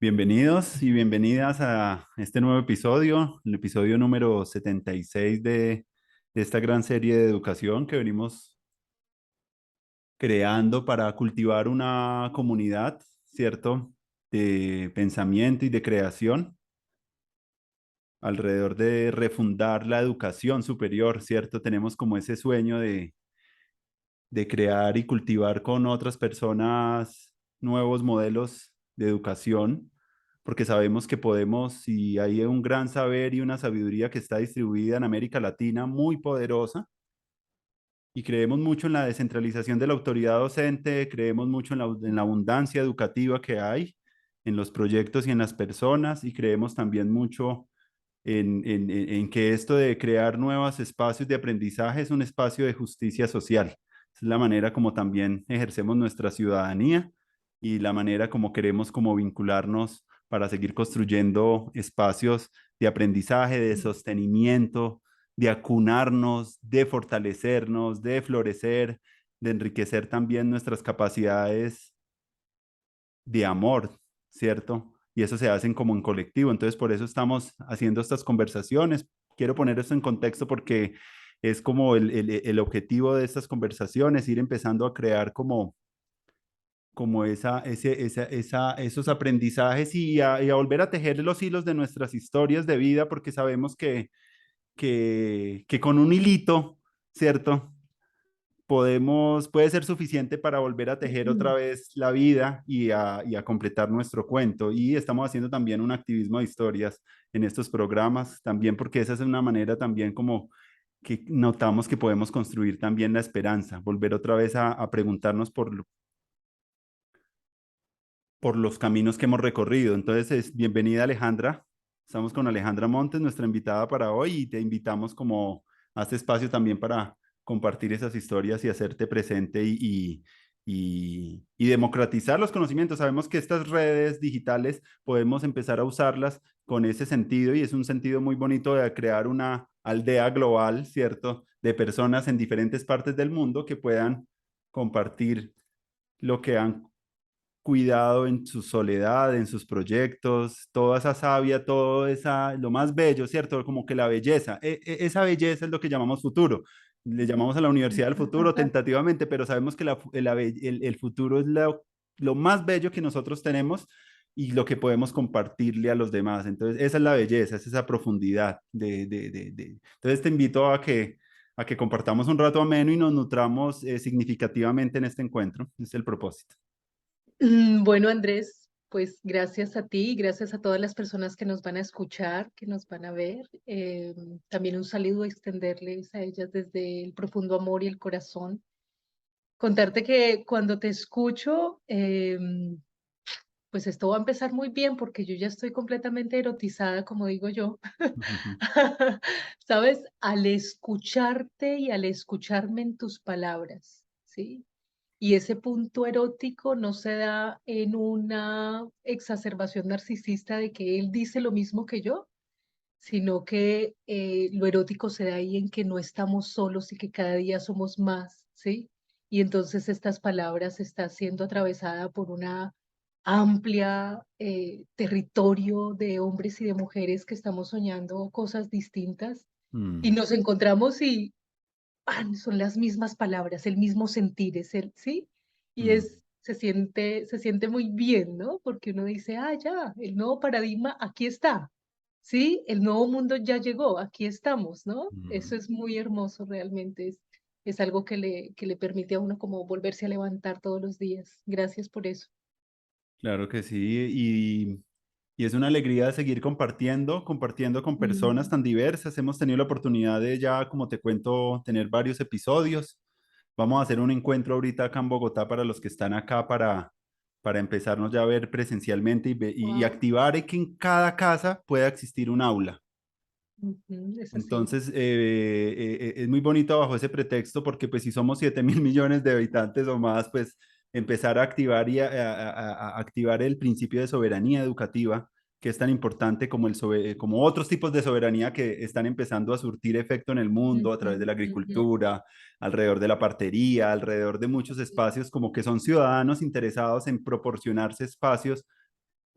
Bienvenidos y bienvenidas a este nuevo episodio, el episodio número 76 de esta gran serie de educación que venimos creando para cultivar una comunidad, ¿cierto? De pensamiento y de creación alrededor de refundar la educación superior, ¿cierto? Tenemos como ese sueño de crear y cultivar con otras personas nuevos modelos de educación, porque sabemos que podemos, y hay un gran saber y una sabiduría que está distribuida en América Latina muy poderosa, y creemos mucho en la descentralización de la autoridad docente, creemos mucho en la abundancia educativa que hay, en los proyectos y en las personas, y creemos también mucho en que esto de crear nuevos espacios de aprendizaje es un espacio de justicia social. Es la manera como también ejercemos nuestra ciudadanía y la manera como queremos como vincularnos para seguir construyendo espacios de aprendizaje, de sostenimiento, de acunarnos, de fortalecernos, de florecer, de enriquecer también nuestras capacidades de amor, ¿cierto? Y eso se hacen como en colectivo. Entonces, por eso estamos haciendo estas conversaciones. Quiero poner esto en contexto porque es como el objetivo de estas conversaciones, ir empezando a crear como esos aprendizajes y a volver a tejer los hilos de nuestras historias de vida, porque sabemos que con un hilito, ¿cierto? Puede ser suficiente para volver a tejer otra vez la vida y a completar nuestro cuento. Y estamos haciendo también un activismo de historias en estos programas, también porque esa es una manera también como que notamos que podemos construir también la esperanza, volver otra vez a preguntarnos por los caminos que hemos recorrido. Entonces, bienvenida Alejandra. Estamos con Alejandra Montes, nuestra invitada para hoy, y te invitamos como a este espacio también para compartir esas historias y hacerte presente y democratizar los conocimientos. Sabemos que estas redes digitales podemos empezar a usarlas con ese sentido y es un sentido muy bonito de crear una aldea global, ¿cierto? De personas en diferentes partes del mundo que puedan compartir lo que han cuidado en su soledad, en sus proyectos, toda esa savia, lo más bello, ¿cierto? Como que la belleza, esa belleza es lo que llamamos futuro. Le llamamos a la universidad del futuro tentativamente, pero sabemos que el futuro es lo más bello que nosotros tenemos y lo que podemos compartirle a los demás. Entonces, esa es la belleza, es esa profundidad Entonces, te invito a que compartamos un rato ameno y nos nutramos significativamente en este encuentro. Ese es el propósito. Bueno, Andrés, pues gracias a ti y gracias a todas las personas que nos van a escuchar, que nos van a ver. También un saludo a extenderles a ellas desde el profundo amor y el corazón. Contarte que cuando te escucho, pues esto va a empezar muy bien porque yo ya estoy completamente erotizada, como digo yo. ¿Sabes? Al escucharte y al escucharme en tus palabras, ¿sí? Y ese punto erótico no se da en una exacerbación narcisista de que él dice lo mismo que yo, sino que lo erótico se da ahí en que no estamos solos y que cada día somos más, ¿sí? Y entonces estas palabras están siendo atravesada por una amplia territorio de hombres y de mujeres que estamos soñando cosas distintas y Mm, nos encontramos y son las mismas palabras, el mismo sentir, es el, ¿sí? Y mm, se siente muy bien, ¿no? Porque uno dice, ya, el nuevo paradigma aquí está, ¿sí? El nuevo mundo ya llegó, aquí estamos, ¿no? Eso mm. es muy hermoso realmente, es algo que le permite a uno como volverse a levantar todos los días. Gracias por eso. Claro que sí, y es una alegría seguir compartiendo con personas Mm, tan diversas. Hemos tenido la oportunidad de ya, como te cuento, tener varios episodios. Vamos a hacer un encuentro ahorita acá en Bogotá para los que están acá para empezarnos ya a ver presencialmente y wow. activar que en cada casa pueda existir un aula. Ujú, es así. Entonces, es muy bonito bajo ese pretexto porque pues si somos 7.000 millones de habitantes o más, pues empezar a activar a activar el principio de soberanía educativa, que es tan importante como, como otros tipos de soberanía que están empezando a surtir efecto en el mundo a Ujú, través de la ujú, agricultura, alrededor de la partería, alrededor de muchos espacios, como que son ciudadanos interesados en proporcionarse espacios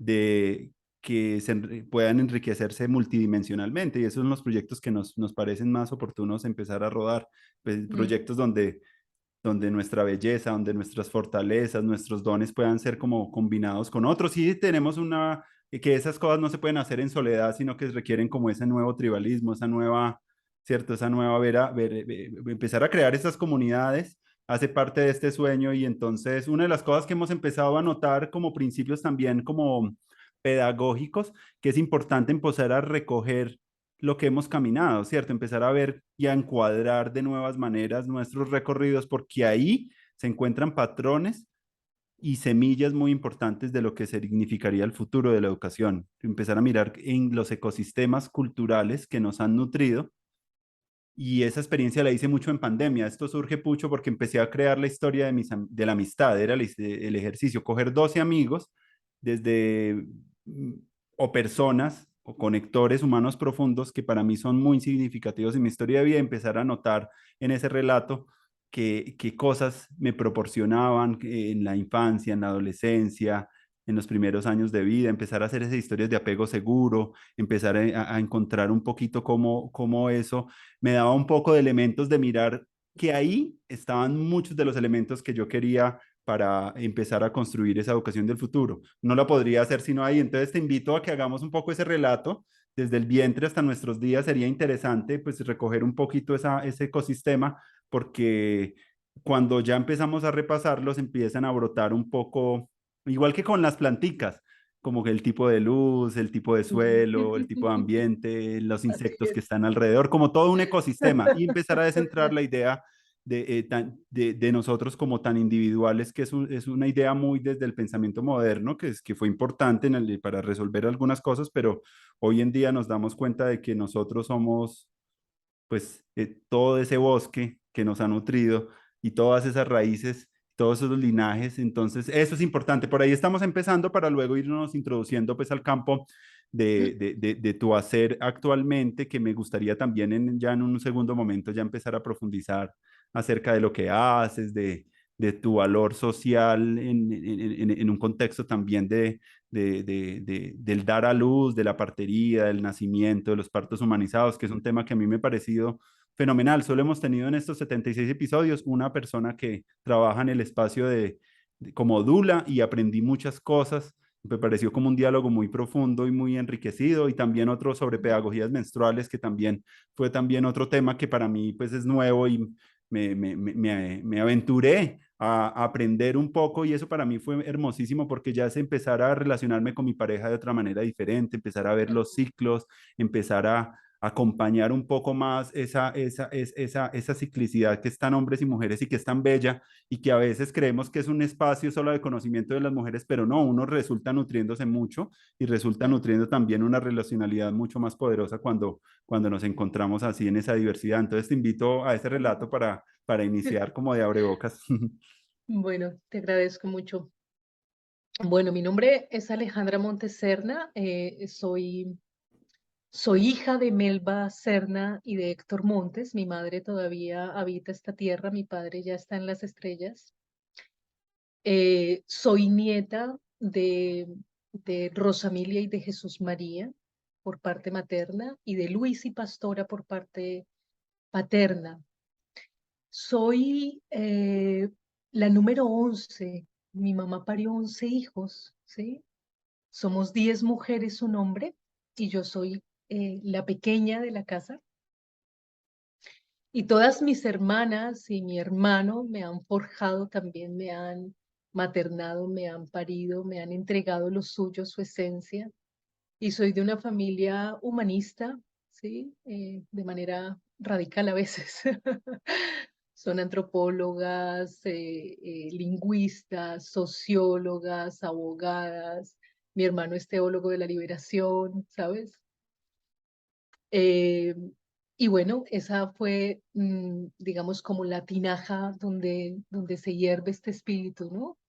de que puedan enriquecerse multidimensionalmente. Y esos son los proyectos que nos parecen más oportunos empezar a rodar. Pues, Mm, proyectos donde nuestra belleza, donde nuestras fortalezas, nuestros dones puedan ser como combinados con otros. Y tenemos que esas cosas no se pueden hacer en soledad, sino que requieren como ese nuevo tribalismo, esa nueva, ¿cierto? Esa nueva empezar a crear esas comunidades hace parte de este sueño. Y entonces una de las cosas que hemos empezado a notar como principios también como pedagógicos, que es importante empezar a recoger lo que hemos caminado, ¿cierto? Empezar a ver y a encuadrar de nuevas maneras nuestros recorridos, porque ahí se encuentran patrones y semillas muy importantes de lo que significaría el futuro de la educación. Empezar a mirar en los ecosistemas culturales que nos han nutrido. Y esa experiencia la hice mucho en pandemia. Esto surge mucho porque empecé a crear la historia de la amistad. Era el ejercicio, coger 12 amigos desde mm, o personas o conectores humanos profundos que para mí son muy significativos en mi historia de vida, y empezar a notar en ese relato qué cosas me proporcionaban en la infancia, en la adolescencia, en los primeros años de vida, empezar a hacer esas historias de apego seguro, empezar a encontrar un poquito cómo eso me daba un poco de elementos de mirar que ahí estaban muchos de los elementos que yo quería para empezar a construir esa educación del futuro. No la podría hacer sino ahí. Entonces te invito a que hagamos un poco ese relato desde el vientre hasta nuestros días. Sería interesante pues recoger un poquito ese ecosistema, porque cuando ya empezamos a repasarlos empiezan a brotar un poco, igual que con las planticas, como que el tipo de luz, el tipo de mm. suelo, el tipo de ambiente, los Así insectos que es. están alrededor, como todo un ecosistema, y empezar a descentrar la idea de nosotros como tan individuales, que es una idea muy desde el pensamiento moderno, que fue importante para resolver algunas cosas, pero hoy en día nos damos cuenta de que nosotros somos pues todo ese bosque que nos ha nutrido y todas esas raíces, todos esos linajes. Entonces, eso es importante. Por ahí estamos empezando para luego irnos introduciendo pues al campo de tu hacer actualmente, que me gustaría también ya en un segundo momento ya empezar a profundizar acerca de lo que haces, de tu valor social en un contexto también del dar a luz, de la partería, del nacimiento, de los partos humanizados, que es un tema que a mí me ha parecido fenomenal. Solo hemos tenido en estos 76 episodios una persona que trabaja en el espacio como Dula, y aprendí muchas cosas. Me pareció como un diálogo muy profundo y muy enriquecido, y también otro sobre pedagogías menstruales, que también fue también otro tema que para mí pues es nuevo, y me aventuré a aprender un poco, y eso para mí fue hermosísimo, porque ya es empezar a relacionarme con mi pareja de otra manera diferente, empezar a ver los ciclos, empezar a acompañar un poco más esa ciclicidad que están hombres y mujeres y que es tan bella, y que a veces creemos que es un espacio solo de conocimiento de las mujeres, pero no, uno resulta nutriéndose mucho y resulta nutriendo también una relacionalidad mucho más poderosa cuando nos encontramos así en esa diversidad. Entonces te invito a ese relato para iniciar como de abrebocas. Bueno, te agradezco mucho. Bueno, mi nombre es Alejandra Montes Serna. Soy hija de Melba Serna y de Héctor Montes. Mi madre todavía habita esta tierra, mi padre ya está en las estrellas. Soy nieta de Rosamilia y de Jesús María por parte materna y de Luis y Pastora por parte paterna. Soy la número 11. Mi mamá parió 11 hijos, ¿sí? Somos 10 mujeres, un hombre, y yo soy la pequeña de la casa. Y todas mis hermanas y mi hermano me han forjado también, me han maternado, me han parido, me han entregado lo suyo, su esencia. Y soy de una familia humanista, ¿sí? De manera radical a veces. Son antropólogas, lingüistas, sociólogas, abogadas. Mi hermano es teólogo de la liberación, ¿sabes? Eh, y bueno, esa fue, digamos, como la tinaja donde se hierve este espíritu, ¿no?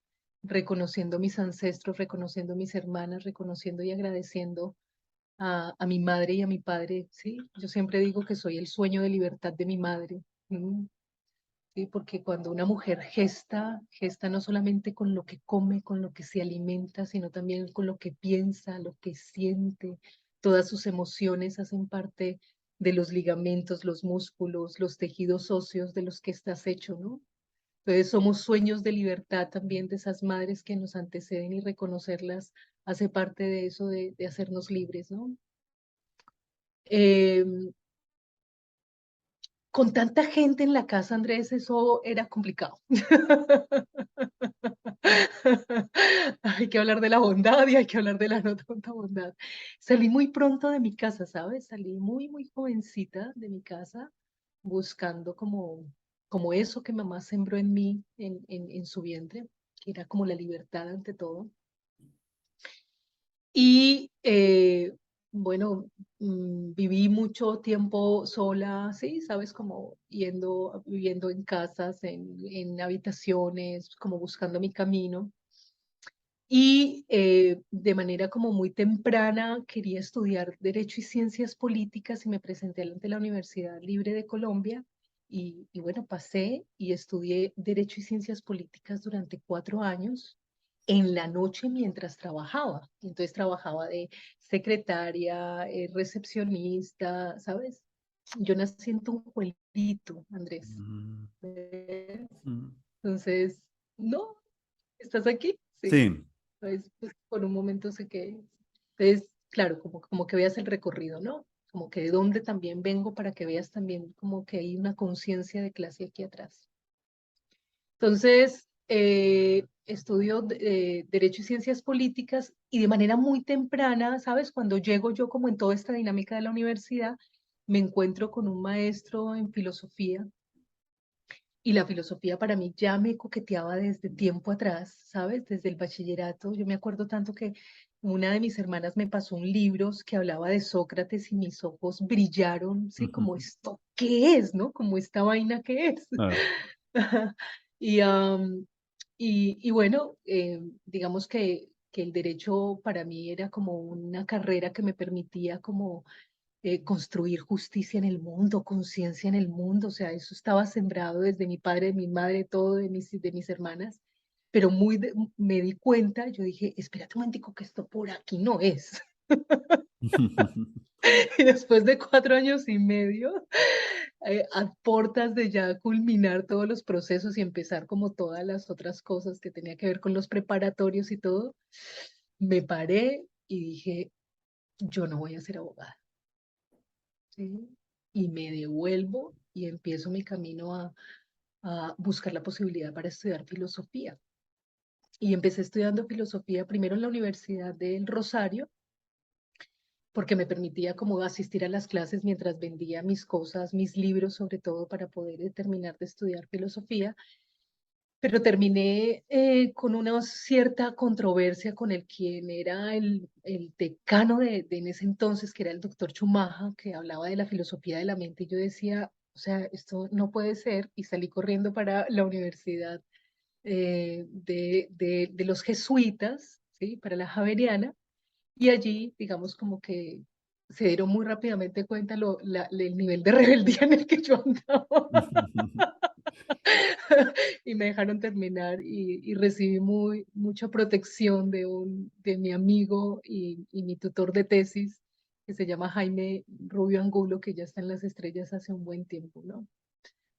Reconociendo mis ancestros, reconociendo mis hermanas, reconociendo y agradeciendo a mi madre y a mi padre, ¿sí? Yo siempre digo que soy el sueño de libertad de mi madre. ¿sí? Porque cuando una mujer gesta, gesta no solamente con lo que come, con lo que se alimenta, sino también con lo que piensa, lo que siente. Todas sus emociones hacen parte de los ligamentos, los músculos, los tejidos óseos de los que estás hecho, ¿no? Entonces somos sueños de libertad también de esas madres que nos anteceden y reconocerlas hace parte de eso de hacernos libres, ¿no? Em, con tanta gente en la casa, Andrés, eso era complicado. Hay que hablar de la bondad y hay que hablar de la no tanta bondad. Salí muy pronto de mi casa, ¿sabes? Salí muy, muy jovencita de mi casa, buscando como eso que mamá sembró en mí, en su vientre, que era como la libertad ante todo. Y bueno, viví mucho tiempo sola, sí, sabes, como viviendo en casas, en habitaciones, como buscando mi camino. Y de manera como muy temprana quería estudiar Derecho y Ciencias Políticas y me presenté ante la Universidad Libre de Colombia. Y bueno, pasé y estudié Derecho y Ciencias Políticas durante 4 años en la noche mientras trabajaba. Entonces trabajaba de secretaria, recepcionista, ¿sabes? Yo nací en Tunjuelito, Andrés. Mm, ¿Ves? mm. Entonces, no, ¿estás aquí? Sí. Sí. Entonces, pues, por un momento sé que, entonces, claro, como que veas el recorrido, ¿no? Como que de dónde también vengo para que veas también como que hay una conciencia de clase aquí atrás. Entonces, estudio Derecho y Ciencias Políticas y de manera muy temprana, ¿sabes? Cuando llego yo como en toda esta dinámica de la universidad, me encuentro con un maestro en filosofía y la filosofía para mí ya me coqueteaba desde tiempo atrás, ¿sabes? Desde el bachillerato. Yo me acuerdo tanto que una de mis hermanas me pasó un libro que hablaba de Sócrates y mis ojos brillaron, ¿sí? Como esto, ¿qué es, no? Como esta vaina, ¿qué es? Ah. Y, y bueno, digamos que el derecho para mí era como una carrera que me permitía como construir justicia en el mundo, conciencia en el mundo, o sea, eso estaba sembrado desde mi padre, de mi madre, todo de mis hermanas, pero me di cuenta, yo dije, espérate un momentico que esto por aquí no es. Y después de 4 años y medio, a portas de ya culminar todos los procesos y empezar como todas las otras cosas que tenía que ver con los preparatorios y todo, me paré y dije, yo no voy a ser abogada. ¿Sí? Y me devuelvo y empiezo mi camino a buscar la posibilidad para estudiar filosofía. Y empecé estudiando filosofía primero en la Universidad del Rosario, porque me permitía como asistir a las clases mientras vendía mis cosas, mis libros sobre todo, para poder terminar de estudiar filosofía. Pero terminé con una cierta controversia con el quien era el decano de en ese entonces, que era el doctor Chumaja, que hablaba de la filosofía de la mente. Y yo decía, o sea, esto no puede ser. Y salí corriendo para la universidad de los jesuitas, ¿sí? Para la Javeriana. Y allí, digamos, como que se dieron muy rápidamente cuenta el nivel de rebeldía en el que yo andaba. Y me dejaron terminar y recibí mucha protección de mi amigo y mi tutor de tesis, que se llama Jaime Rubio Angulo, que ya está en las estrellas hace un buen tiempo, ¿no?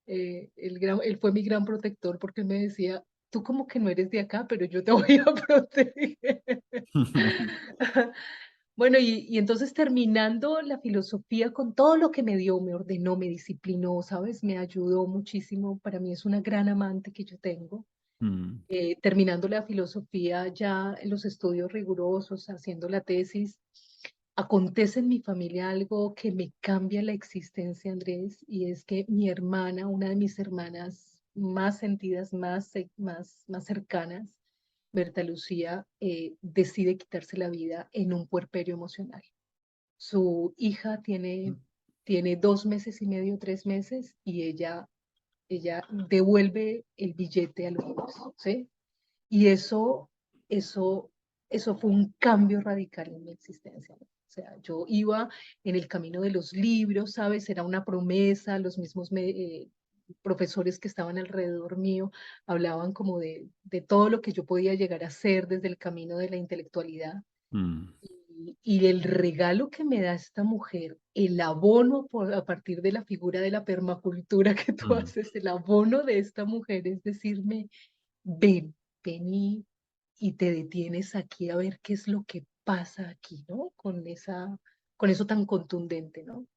Él fue mi gran protector porque me decía, tú como que no eres de acá, pero yo te voy a proteger. Bueno, y entonces terminando la filosofía con todo lo que me dio, me ordenó, me disciplinó, ¿sabes? Me ayudó muchísimo. Para mí es una gran amante que yo tengo. Mm. Terminando la filosofía ya en los estudios rigurosos, haciendo la tesis, acontece en mi familia algo que me cambia la existencia, Andrés, y es que mi hermana, una de mis hermanas más sentidas, más cercanas, Berta Lucía, decide quitarse la vida en un puerperio emocional. Su hija tiene 2 meses y medio, 3 meses, y ella devuelve el billete al universo, ¿sí? Y eso, eso fue un cambio radical en mi existencia, ¿no? O sea, yo iba en el camino de los libros, ¿sabes? Era una promesa, los mismos profesores que estaban alrededor mío hablaban como de todo lo que yo podía llegar a ser desde el camino de la intelectualidad. mm, Y el regalo que me da esta mujer, el abono a partir de la figura de la permacultura que tú mm, haces, el abono de esta mujer es decirme, ven, ven y te detienes aquí a ver qué es lo que pasa aquí, ¿no? Con eso tan contundente, ¿no?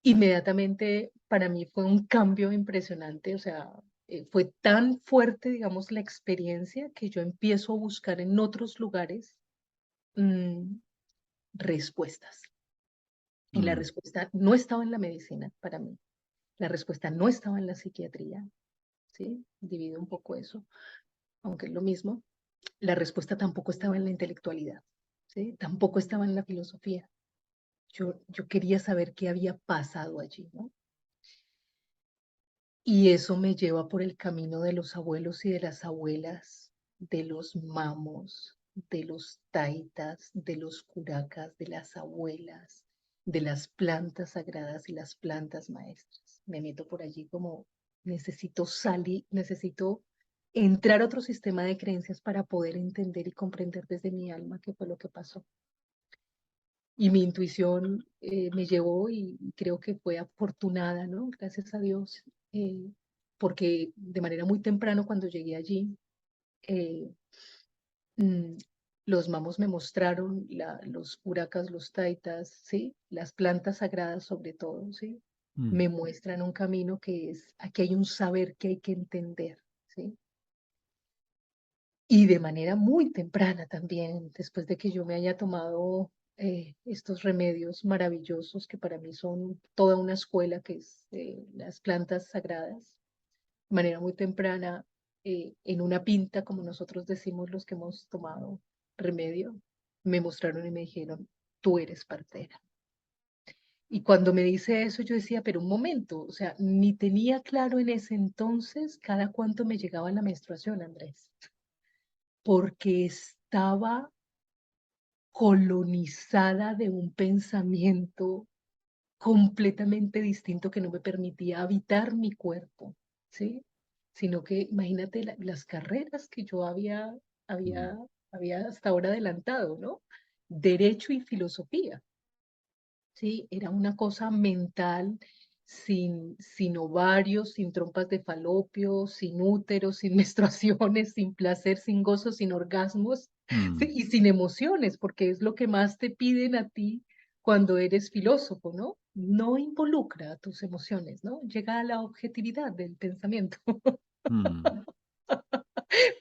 Inmediatamente para mí fue un cambio impresionante, o sea, fue tan fuerte, digamos, la experiencia que yo empiezo a buscar en otros lugares mm, respuestas. Y la mm, respuesta no estaba en la medicina para mí, la respuesta no estaba en la psiquiatría, ¿sí? Divido un poco eso, aunque es lo mismo. La respuesta tampoco estaba en la intelectualidad, ¿sí? Tampoco estaba en la filosofía. Yo quería saber qué había pasado allí, ¿no? Y eso me lleva por el camino de los abuelos y de las abuelas, de los mamos, de los taitas, de los curacas, de las abuelas, de las plantas sagradas y las plantas maestras. Me meto por allí como necesito salir, necesito entrar a otro sistema de creencias para poder entender y comprender desde mi alma qué fue lo que pasó. Y mi intuición me llevó y creo que fue afortunada, ¿no? Gracias a Dios, porque de manera muy temprano cuando llegué allí, eh, mm, los mamos me mostraron los huracas, los taitas, ¿sí? Las plantas sagradas sobre todo, ¿sí? mm, Me muestran un camino que es, aquí hay un saber que hay que entender, ¿sí? Y de manera muy temprana también, después de que yo me haya tomado estos remedios maravillosos que para mí son toda una escuela, que es las plantas sagradas, de manera muy temprana, en una pinta, como nosotros decimos los que hemos tomado remedio, me mostraron y me dijeron, tú eres partera. Y cuando me dice eso, yo decía, pero un momento, o sea, ni tenía claro en ese entonces cada cuánto me llegaba la menstruación, Andrés, porque estaba colonizada de un pensamiento completamente distinto que no me permitía habitar mi cuerpo, ¿sí? Sino que imagínate las carreras que yo mm, había, había hasta ahora adelantado, ¿no? Derecho y filosofía. ¿Sí? Era una cosa mental, sin ovarios, sin trompas de falopio, sin útero, sin menstruaciones, sin placer, sin gozo, sin orgasmos, ¿sí? mm, Y sin emociones, porque es lo que más te piden a ti cuando eres filósofo, ¿no? No involucra tus emociones, ¿no? Llega a la objetividad del pensamiento. mm,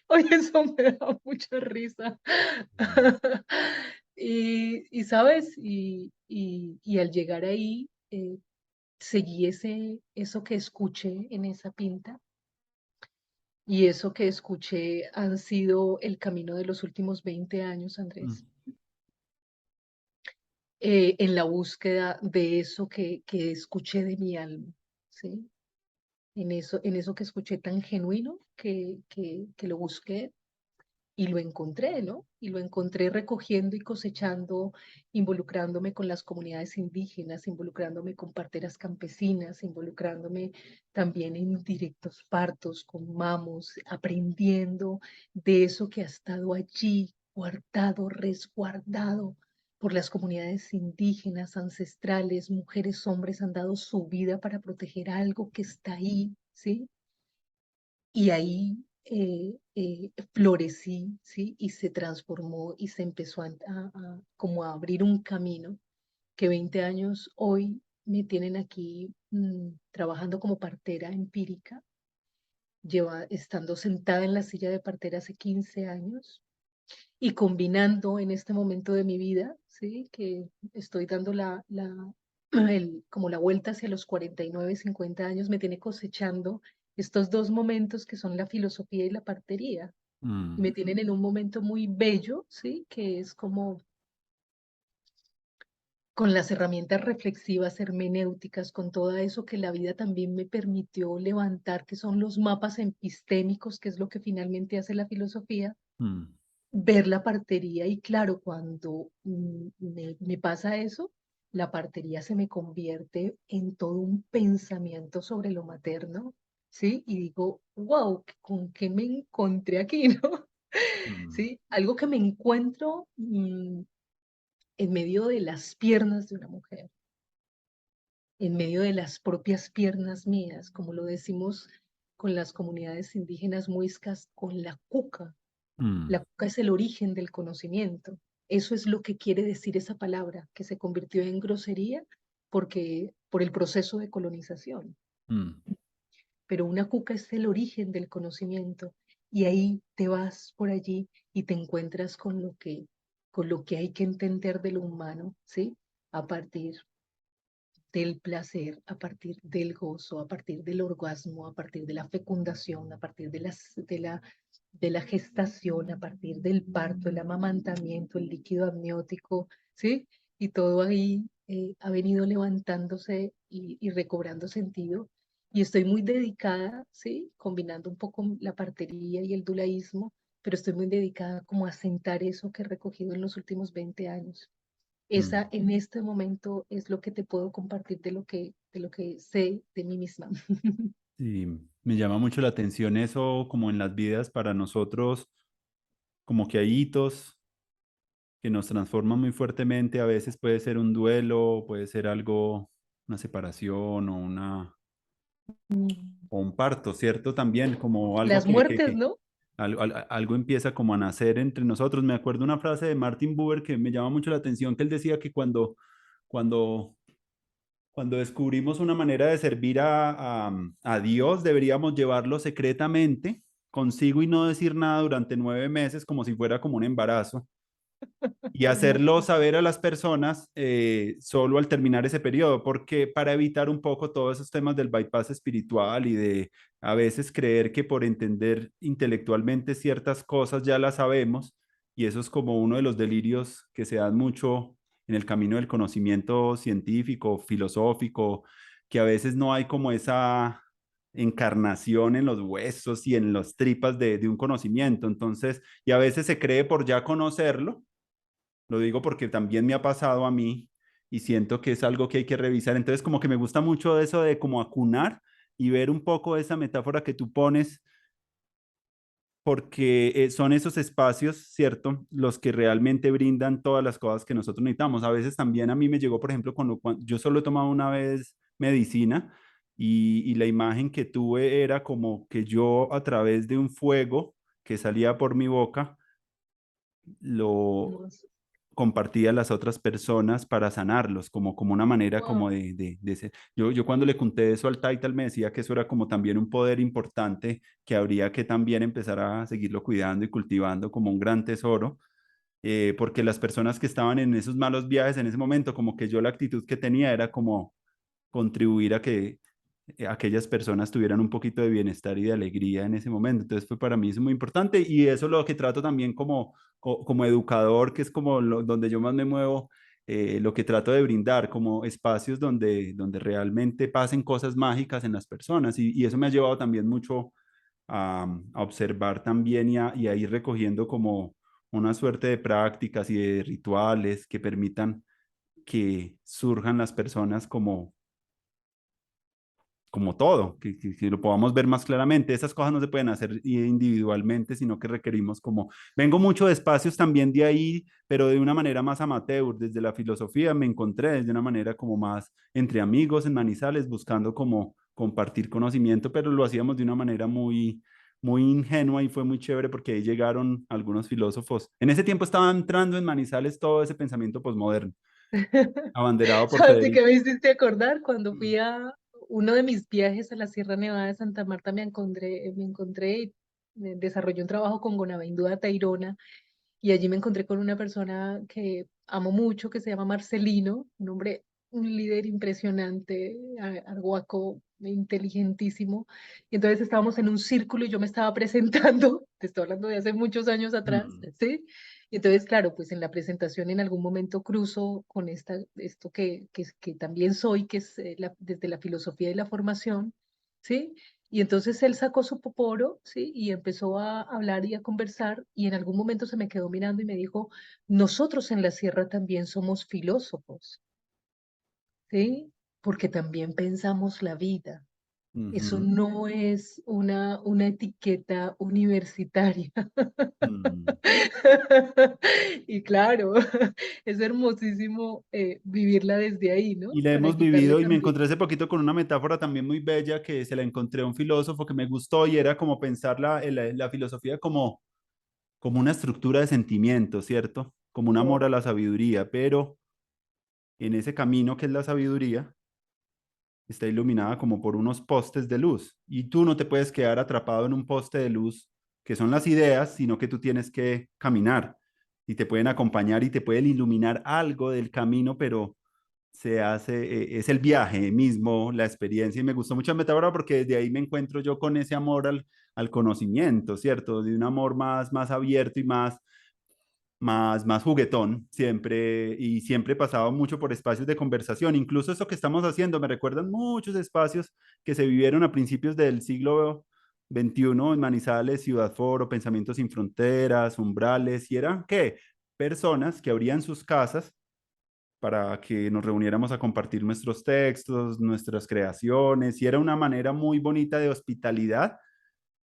Oye, eso me da mucha risa. mm, ¿Sabes? Y al llegar ahí, seguí eso que escuché en esa pinta y eso que escuché han sido el camino de los últimos 20 años, mm, Andrés, en la búsqueda de eso que escuché de mi alma, ¿sí? En eso que escuché tan genuino que lo busqué y lo encontré, ¿no? Y lo encontré recogiendo y cosechando, involucrándome con las comunidades indígenas, involucrándome con parteras campesinas, involucrándome también en directos partos con mamos, aprendiendo de eso que ha estado allí, guardado, resguardado por las comunidades indígenas, ancestrales, mujeres, hombres han dado su vida para proteger algo que está ahí, ¿sí? Y ahí florecí, ¿sí? Y se transformó y se empezó como a abrir un camino que 20 años hoy me tienen aquí trabajando como partera empírica, estando sentada en la silla de partera hace 15 años y combinando en este momento de mi vida, ¿sí? Que estoy dando como la vuelta hacia los 49, 50 años, me tiene cosechando estos dos momentos que son la filosofía y la partería. Y mm, me tienen en un momento muy bello, ¿sí? Que es como con las herramientas reflexivas, hermenéuticas, con todo eso que la vida también me permitió levantar, que son los mapas epistémicos, que es lo que finalmente hace la filosofía, mm, ver la partería y claro, cuando me pasa eso, la partería se me convierte en todo un pensamiento sobre lo materno, ¿sí? Y digo, wow, ¿con qué me encontré aquí, no? Mm, ¿Sí? Algo que me encuentro en medio de las piernas de una mujer, en medio de las propias piernas mías, como lo decimos con las comunidades indígenas muiscas, con la cuca. mm, La cuca es el origen del conocimiento. Eso es lo que quiere decir esa palabra, que se convirtió en grosería por el proceso de colonización. mm, Pero una cuca es el origen del conocimiento y ahí te vas por allí y te encuentras con lo que hay que entender de lo humano, ¿sí? A partir del placer, a partir del gozo, a partir del orgasmo, a partir de la fecundación, a partir de la gestación, a partir del parto, el amamantamiento, el líquido amniótico, ¿sí? Y todo ahí ha venido levantándose y recobrando sentido. Y estoy muy dedicada, ¿sí? Combinando un poco la partería y el dulaísmo, pero estoy muy dedicada como a sentar eso que he recogido en los últimos 20 años. mm. Esa en este momento es lo que te puedo compartir de lo que sé de mí misma. Sí, me llama mucho la atención eso, como en las vidas para nosotros, como que hay hitos que nos transforman muy fuertemente. A veces puede ser un duelo, puede ser algo, una separación o un parto, ¿cierto? También como algo Las muertes, ¿no? algo empieza como a nacer entre nosotros. Me acuerdo una frase de Martin Buber que me llama mucho la atención, que él decía que cuando, cuando descubrimos una manera de servir a Dios, deberíamos llevarlo secretamente consigo y no decir nada durante 9 meses, como si fuera como un embarazo y hacerlo Hermoso. saber a las personas solo al terminar ese periodo, porque para evitar un poco todos esos temas del bypass espiritual y de a veces creer que por entender intelectualmente ciertas cosas ya las sabemos, y eso es como uno de los delirios que se dan mucho en el camino del conocimiento científico, filosófico, que a veces no hay como esa encarnación en los huesos y en las tripas de un conocimiento, entonces, y a veces se cree por ya conocerlo, lo digo porque también me ha pasado a mí y siento que es algo que hay que revisar. Entonces, como que me gusta mucho eso de como acunar y ver un poco esa metáfora que tú pones, porque son esos espacios, ¿cierto? Los que realmente brindan todas las cosas que nosotros necesitamos. A veces también a mí me llegó, por ejemplo, cuando yo solo he tomado una vez medicina y la imagen que tuve era como que yo a través de un fuego que salía por mi boca, lo Hermoso. compartía a las otras personas para sanarlos, como una manera como Wow. de ser. Yo cuando le conté eso al Taital me decía que eso era como también un poder importante que habría que también empezar a seguirlo cuidando y cultivando como un gran tesoro, porque las personas que estaban en esos malos viajes en ese momento, como que yo la actitud que tenía era como contribuir a que aquellas personas tuvieran un poquito de bienestar y de alegría en ese momento. Entonces fue para mí eso muy importante y eso es lo que trato también como educador, que es como donde yo más me muevo, lo que trato de brindar como espacios donde realmente pasen cosas mágicas en las personas y eso me ha llevado también mucho a observar también y a ir recogiendo como una suerte de prácticas y de rituales que permitan que surjan las personas como todo, que lo podamos ver más claramente. Esas cosas no se pueden hacer individualmente, sino que requerimos como, vengo mucho de espacios también de ahí, pero de una manera más amateur, desde la filosofía me encontré desde una manera como más entre amigos en Manizales, buscando como compartir conocimiento, pero lo hacíamos de una manera muy ingenua y fue muy chévere porque ahí llegaron algunos filósofos. En ese tiempo estaba entrando en Manizales todo ese pensamiento posmoderno, abanderado por ¿Sabes de qué Federico. me hiciste acordar? Cuando fui a uno de mis viajes a la Sierra Nevada de Santa Marta, me encontré y desarrollé un trabajo con Gonavindúa Tairona y allí me encontré con una persona que amo mucho, que se llama Marcelino, un hombre, un líder impresionante, arhuaco, inteligentísimo. Y entonces estábamos en un círculo y yo me estaba presentando, te estoy hablando de hace muchos años atrás, Mm, ¿sí? Y entonces, claro, pues en la presentación en algún momento cruzo con esto que también soy, que es desde la filosofía y la formación, ¿sí? Y entonces él sacó su poporo, ¿sí? Y empezó a hablar y a conversar y en algún momento se me quedó mirando y me dijo, nosotros en la sierra también somos filósofos. ¿sí? Porque también pensamos la vida. Eso Ujú. no es una etiqueta universitaria. Mm. Y claro, es hermosísimo vivirla desde ahí, ¿no? Y la Para hemos quitarle vivido y me también. encontré hace poquito con una metáfora también muy bella que se la encontré a un filósofo que me gustó y era como pensar la filosofía como una estructura de sentimientos, ¿cierto? Como un amor a Oh, la sabiduría, pero en ese camino que es la sabiduría está iluminada como por unos postes de luz y tú no te puedes quedar atrapado en un poste de luz que son las ideas, sino que tú tienes que caminar y te pueden acompañar y te pueden iluminar algo del camino, pero se hace, es el viaje mismo, la experiencia, y me gustó mucho la metáfora porque desde ahí me encuentro yo con ese amor al conocimiento, ¿cierto? De un amor más abierto y más juguetón, siempre, y siempre he pasado mucho por espacios de conversación, incluso eso que estamos haciendo, me recuerdan muchos espacios que se vivieron a principios del siglo XXI en Manizales, Ciudad Foro, Pensamientos sin Fronteras, Umbrales, y eran, ¿qué? Personas que abrían sus casas para que nos reuniéramos a compartir nuestros textos, nuestras creaciones, y era una manera muy bonita de hospitalidad.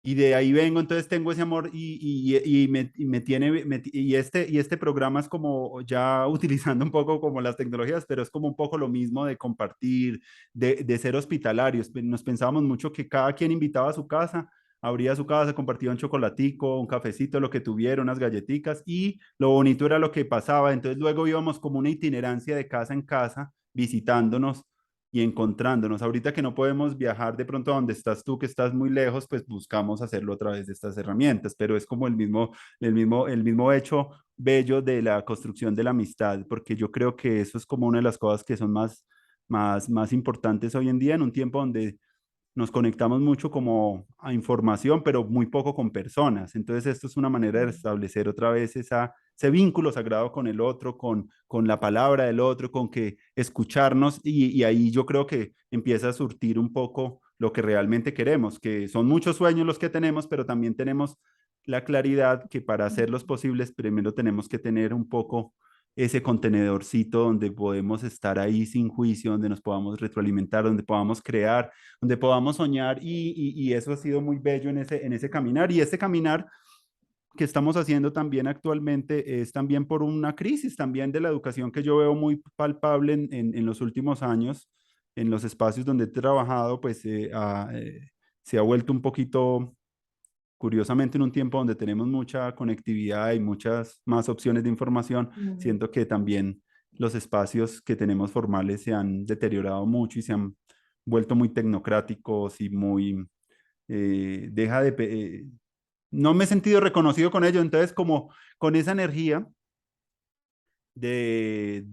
Y de ahí vengo, entonces tengo ese amor y me tiene, y este programa es como ya utilizando un poco como las tecnologías, pero es como un poco lo mismo de compartir, de ser hospitalarios. Nos pensábamos mucho que cada quien invitaba a su casa, abría su casa, compartía un chocolatico, un cafecito, lo que tuviera, unas galletitas, y lo bonito era lo que pasaba. Entonces luego íbamos como una itinerancia de casa en casa, visitándonos y encontrándonos. Ahorita que no podemos viajar de pronto a donde estás tú, que estás muy lejos, pues buscamos hacerlo a través de estas herramientas, pero es como el mismo hecho bello de la construcción de la amistad, porque yo creo que eso es como una de las cosas que son más importantes hoy en día en un tiempo donde nos conectamos mucho como a información, pero muy poco con personas. Entonces, esto es una manera de mm, establecer otra vez ese vínculo sagrado con el otro, con la palabra del otro, con que escucharnos y ahí yo creo que empieza a surtir un poco lo que realmente queremos, que son muchos sueños los que tenemos, pero también tenemos la claridad que para hacerlos mm, posibles, primero tenemos que tener un poco ese contenedorcito donde podemos estar ahí sin juicio, donde nos podamos retroalimentar, donde podamos crear, donde podamos soñar y eso ha sido muy bello en ese caminar. Y este caminar que estamos haciendo también actualmente es también por una crisis también de la educación que yo veo muy palpable en los últimos años, en los espacios donde he trabajado, pues se ha vuelto un poquito, curiosamente, en un tiempo donde tenemos mucha conectividad y muchas más opciones de información, mm. siento que también los espacios que tenemos formales se han deteriorado mucho y se han vuelto muy tecnocráticos y muy, no me he sentido reconocido con ello, entonces como con esa energía de,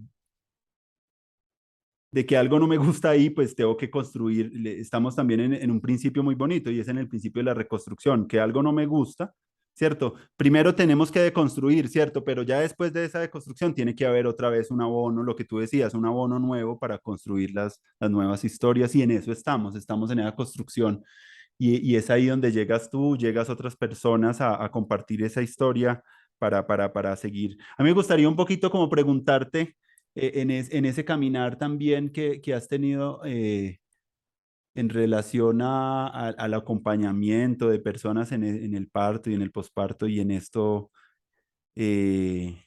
de que algo no me gusta ahí, pues tengo que construir, estamos también en un principio muy bonito y es en el principio de la reconstrucción, que algo no me gusta, ¿cierto? Primero tenemos que deconstruir, ¿cierto? Pero ya después de esa deconstrucción tiene que haber otra vez un abono, lo que tú decías, un abono nuevo para construir las nuevas historias y en eso estamos en esa construcción y es ahí donde llegas tú, llegas otras personas a compartir esa historia para seguir. A mí me gustaría un poquito como preguntarte en ese caminar también que has tenido en relación al acompañamiento de personas en el parto y en el posparto y en esto, eh,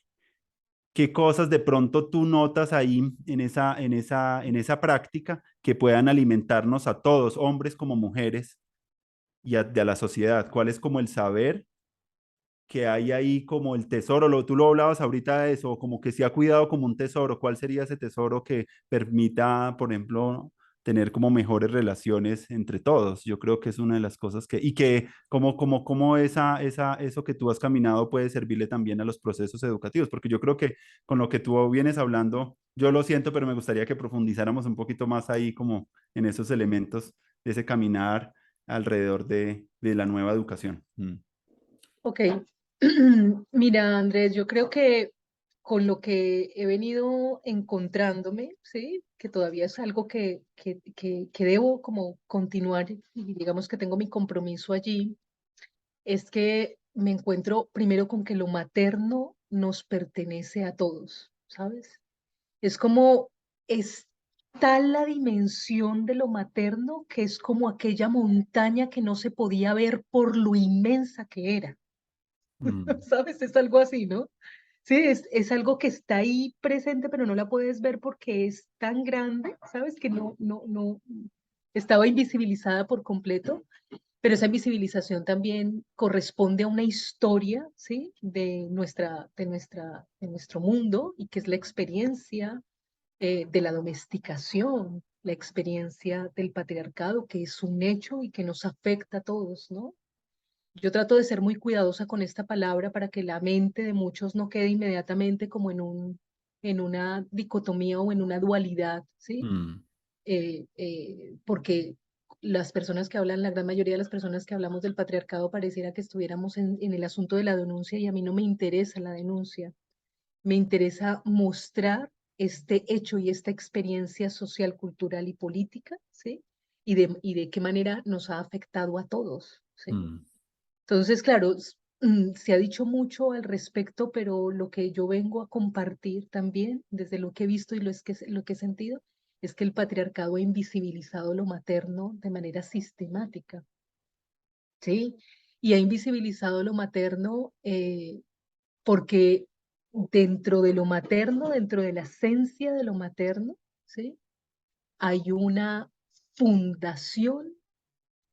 ¿qué cosas de pronto tú notas ahí en esa práctica que puedan alimentarnos a todos, hombres como mujeres? De a la sociedad, cuál es como el saber que hay ahí como el tesoro, tú lo hablabas ahorita de eso, como que se ha cuidado como un tesoro, ¿cuál sería ese tesoro que permita, por ejemplo, tener como mejores relaciones entre todos? Yo creo que es una de las cosas y que como eso que tú has caminado puede servirle también a los procesos educativos, porque yo creo que con lo que tú vienes hablando, yo lo siento, pero me gustaría que profundizáramos un poquito más ahí como en esos elementos de ese caminar alrededor de la nueva educación. Mm. Ok. Mira, Andrés, yo creo que con lo que he venido encontrándome, ¿sí? Que todavía es algo que debo como continuar y digamos que tengo mi compromiso allí, es que me encuentro primero con que lo materno nos pertenece a todos, ¿sabes? Es como, es tal la dimensión de lo materno que es como aquella montaña que no se podía ver por lo inmensa que era. Mm, ¿Sabes? Es algo así, ¿no? Sí, es algo que está ahí presente, pero no la puedes ver porque es tan grande, ¿sabes? Que no, estaba invisibilizada por completo, pero esa invisibilización también corresponde a una historia, ¿sí? De nuestro mundo y que es la experiencia de la domesticación, la experiencia del patriarcado, que es un hecho y que nos afecta a todos, ¿no? Yo trato de ser muy cuidadosa con esta palabra para que la mente de muchos no quede inmediatamente como en una dicotomía o en una dualidad, ¿sí? mm, Porque las personas que hablan, la gran mayoría de las personas que hablamos del patriarcado pareciera que estuviéramos en el asunto de la denuncia y a mí no me interesa la denuncia, me interesa mostrar este hecho y esta experiencia social, cultural y política, ¿sí? Y de qué manera nos ha afectado a todos, ¿sí? mm, Entonces, claro, se ha dicho mucho al respecto, pero lo que yo vengo a compartir también, desde lo que he visto y lo que he sentido, es que el patriarcado ha invisibilizado lo materno de manera sistemática, ¿sí? Y ha invisibilizado lo materno porque dentro de lo materno, dentro de la esencia de lo materno, ¿sí? Hay una fundación,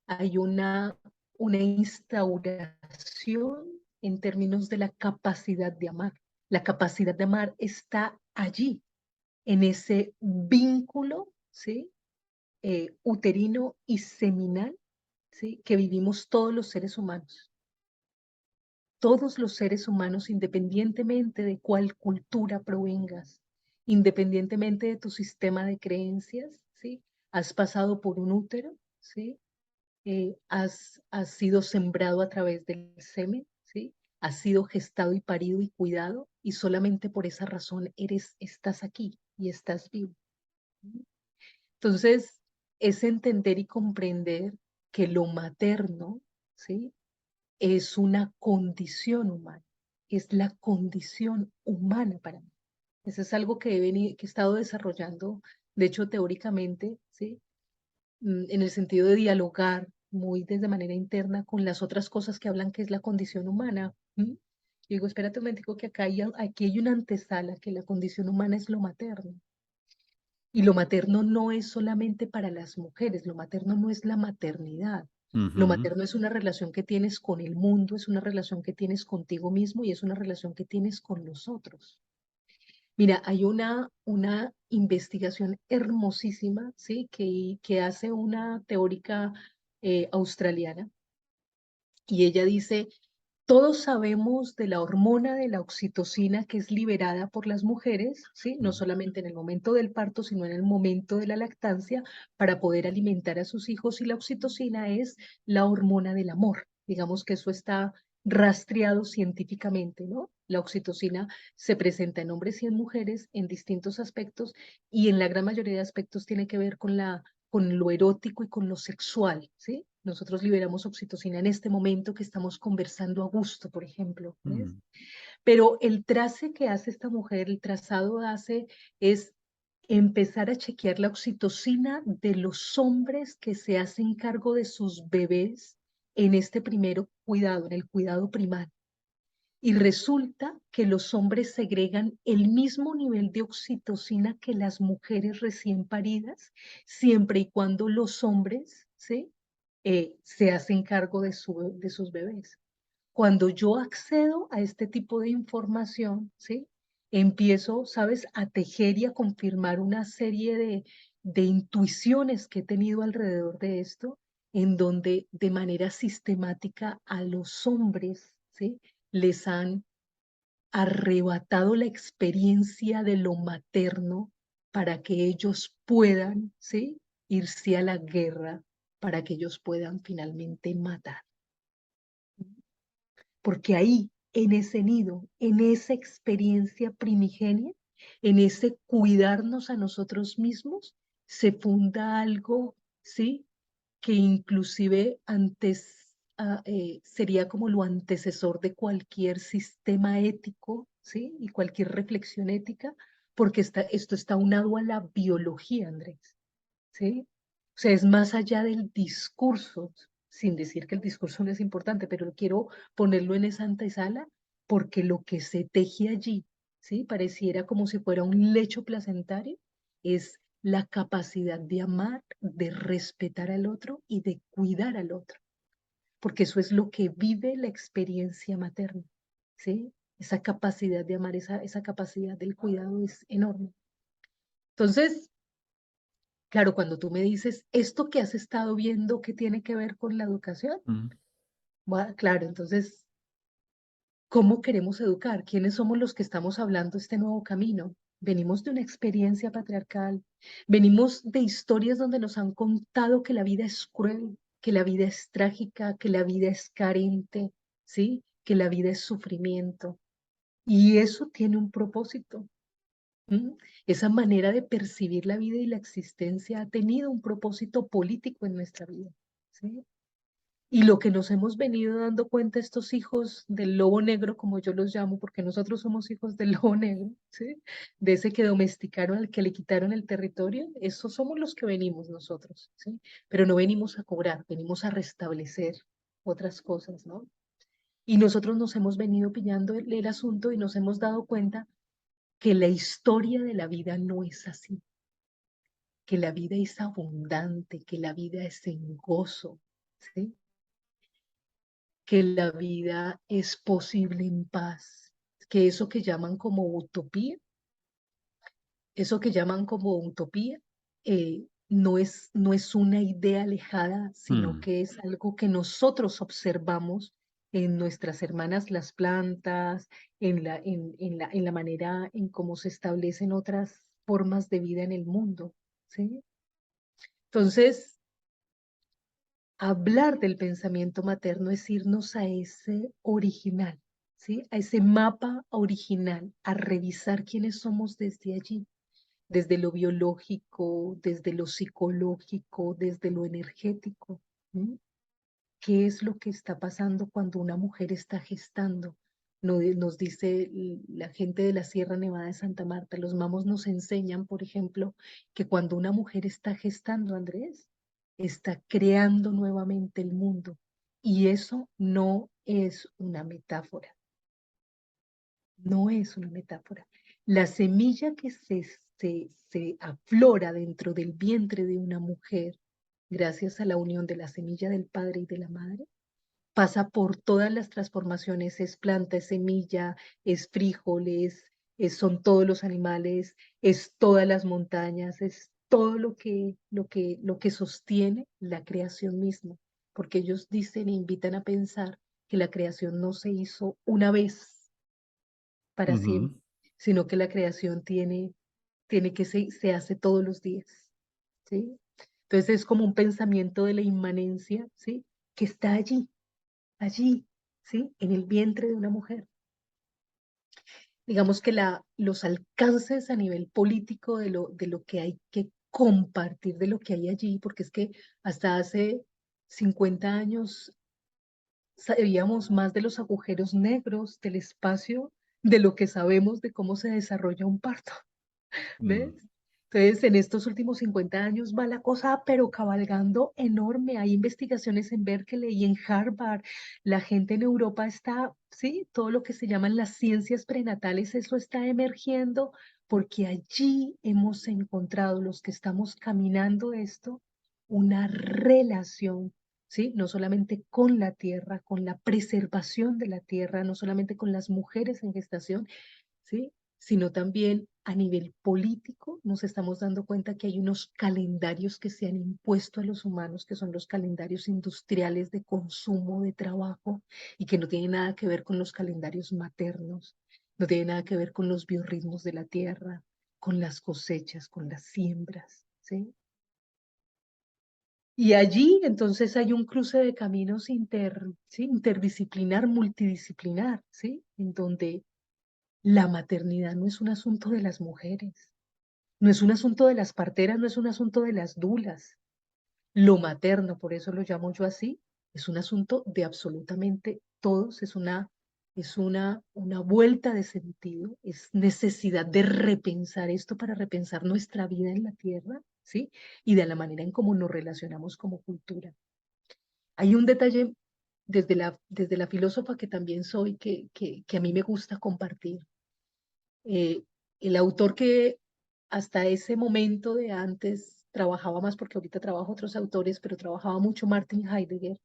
hay una instauración en términos de la capacidad de amar. La capacidad de amar está allí, en ese vínculo, ¿sí? Uterino y seminal, ¿sí? Que vivimos todos los seres humanos. Todos los seres humanos, independientemente de cuál cultura provengas, independientemente de tu sistema de creencias, ¿sí? Has pasado por un útero, ¿sí? Has sido sembrado a través del semen, ¿sí? Has sido gestado y parido y cuidado, y solamente por esa razón estás aquí y estás vivo. Entonces, es entender y comprender que lo materno, ¿sí? Es una condición humana, es la condición humana para mí. Eso es algo que he estado desarrollando, de hecho, teóricamente, ¿sí? En el sentido de dialogar muy desde manera interna con las otras cosas que hablan que es la condición humana. ¿M? Y digo, espérate un momentico que aquí hay una antesala, que la condición humana es lo materno. Y lo materno no es solamente para las mujeres, lo materno no es la maternidad. Lo ujú, materno es una relación que tienes con el mundo, es una relación que tienes contigo mismo y es una relación que tienes con los otros. Mira, hay una investigación hermosísima, ¿sí? Que hace una teórica australiana y ella dice, todos sabemos de la hormona de la oxitocina que es liberada por las mujeres, ¿sí? No mm, solamente en el momento del parto, sino en el momento de la lactancia para poder alimentar a sus hijos y la oxitocina es la hormona del amor. Digamos que eso está rastreado científicamente, ¿no? La oxitocina se presenta en hombres y en mujeres en distintos aspectos y en la gran mayoría de aspectos tiene que ver con lo erótico y con lo sexual, ¿sí? Nosotros liberamos oxitocina en este momento que estamos conversando a gusto, por ejemplo, ¿ves? mm, Pero el trace que hace esta mujer, el trazado hace es empezar a chequear la oxitocina de los hombres que se hacen cargo de sus bebés en este primero cuidado, en el cuidado primario. Y resulta que los hombres segregan el mismo nivel de oxitocina que las mujeres recién paridas, siempre y cuando los hombres, ¿sí? Se hacen cargo de sus bebés. Cuando yo accedo a este tipo de información, ¿sí? Empiezo, ¿sabes?, a tejer y a confirmar una serie de intuiciones que he tenido alrededor de esto, en donde de manera sistemática a los hombres, ¿sí? Les han arrebatado la experiencia de lo materno para que ellos puedan, ¿sí? Irse a la guerra, para que ellos puedan finalmente matar. Porque ahí, en ese nido, en esa experiencia primigenia, en ese cuidarnos a nosotros mismos, se funda algo, ¿sí? Que inclusive antes sería como lo antecesor de cualquier sistema ético, ¿sí? Y cualquier reflexión ética, porque esto está unado a la biología, Andrés, ¿sí? O sea, es más allá del discurso, sin decir que el discurso no es importante, pero quiero ponerlo en esa antesala porque lo que se teje allí, ¿sí? Pareciera como si fuera un lecho placentario, es la capacidad de amar, de respetar al otro y de cuidar al otro, porque eso es lo que vive la experiencia materna, ¿sí? Esa capacidad de amar, esa capacidad del cuidado es enorme. Entonces, claro, cuando tú me dices, esto que has estado viendo, ¿qué tiene que ver con la educación? Mm. Claro, entonces, ¿cómo queremos educar? ¿Quiénes somos los que estamos hablando este nuevo camino? Venimos de una experiencia patriarcal, venimos de historias donde nos han contado que la vida es cruel, que la vida es trágica, que la vida es carente, ¿sí? Que la vida es sufrimiento. Y eso tiene un propósito. ¿M? Esa manera de percibir la vida y la existencia ha tenido un propósito político en nuestra vida, ¿sí? Y lo que nos hemos venido dando cuenta estos hijos del lobo negro, como yo los llamo, porque nosotros somos hijos del lobo negro, ¿sí? De ese que domesticaron, al que le quitaron el territorio, esos somos los que venimos nosotros, ¿sí? Pero no venimos a cobrar, venimos a restablecer otras cosas, ¿no? Y nosotros nos hemos venido pillando el asunto y nos hemos dado cuenta que la historia de la vida no es así, que la vida es abundante, que la vida es en gozo, ¿sí? Que la vida es posible en paz, que eso que llaman como utopía, no es una idea alejada, sino Mm. que es algo que nosotros observamos en nuestras hermanas las plantas, en la manera en cómo se establecen otras formas de vida en el mundo, ¿sí? Entonces, hablar del pensamiento materno es irnos a ese original, ¿sí? A ese mapa original, a revisar quiénes somos desde allí, desde lo biológico, desde lo psicológico, desde lo energético. ¿Mm? ¿Qué es lo que está pasando cuando una mujer está gestando? Nos dice la gente de la Sierra Nevada de Santa Marta, los mamos nos enseñan, por ejemplo, que cuando una mujer está gestando, Andrés, está creando nuevamente el mundo. Y eso no es una metáfora, no es una metáfora. La semilla que se aflora dentro del vientre de una mujer, gracias a la unión de la semilla del padre y de la madre, pasa por todas las transformaciones, es planta, es semilla, es frijoles, son todos los animales, es todas las montañas, es todo lo que sostiene la creación misma, porque ellos dicen e invitan a pensar que la creación no se hizo una vez para Ujú. siempre, sino que la creación tiene que se hace todos los días, ¿sí? Entonces es como un pensamiento de la inmanencia, ¿sí? Que está allí, ¿sí? En el vientre de una mujer. Digamos que los alcances a nivel político de lo que hay que compartir, de lo que hay allí, porque es que hasta hace 50 años sabíamos más de los agujeros negros del espacio de lo que sabemos de cómo se desarrolla un parto. ¿Ves? Mm. Entonces, en estos últimos 50 años va la cosa, pero cabalgando enorme. Hay investigaciones en Berkeley y en Harvard. La gente en Europa está, sí, todo lo que se llaman las ciencias prenatales, eso está emergiendo porque allí hemos encontrado, los que estamos caminando esto, una relación, ¿sí? No solamente con la tierra, con la preservación de la tierra, no solamente con las mujeres en gestación, ¿sí? Sino también a nivel político nos estamos dando cuenta que hay unos calendarios que se han impuesto a los humanos, que son los calendarios industriales de consumo, de trabajo, y que no tienen nada que ver con los calendarios maternos, no tienen nada que ver con los biorritmos de la tierra, con las cosechas, con las siembras, ¿sí? Y allí entonces hay un cruce de caminos ¿sí? Interdisciplinar, multidisciplinar, ¿sí? En donde la maternidad no es un asunto de las mujeres, no es un asunto de las parteras, no es un asunto de las dulas. Lo materno, por eso lo llamo yo así, es un asunto de absolutamente todos, es una vuelta de sentido, es necesidad de repensar esto para repensar nuestra vida en la tierra, ¿sí? Y de la manera en cómo nos relacionamos como cultura. Hay un detalle desde la filósofa que también soy, que a mí me gusta compartir. Eh, el autor que hasta ese momento de antes trabajaba más, porque ahorita trabajo otros autores, pero trabajaba mucho Martin Heidegger,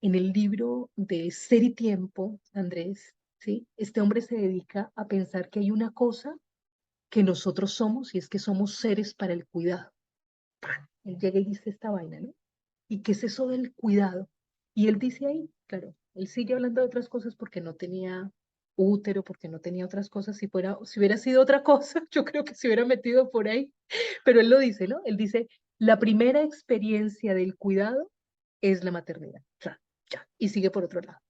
en el libro de Ser y Tiempo, Andrés, ¿sí? Este hombre se dedica a pensar que hay una cosa que nosotros somos y es que somos seres para el cuidado. Él llega y dice esta vaina, ¿no? ¿Y qué es eso del cuidado? Y él dice ahí, claro, él sigue hablando de otras cosas porque no tenía útero, porque no tenía otras cosas. Si hubiera sido otra cosa, yo creo que se hubiera metido por ahí. Pero él lo dice, ¿no? Él dice, la primera experiencia del cuidado es la maternidad. Ya, ya. Y sigue por otro lado.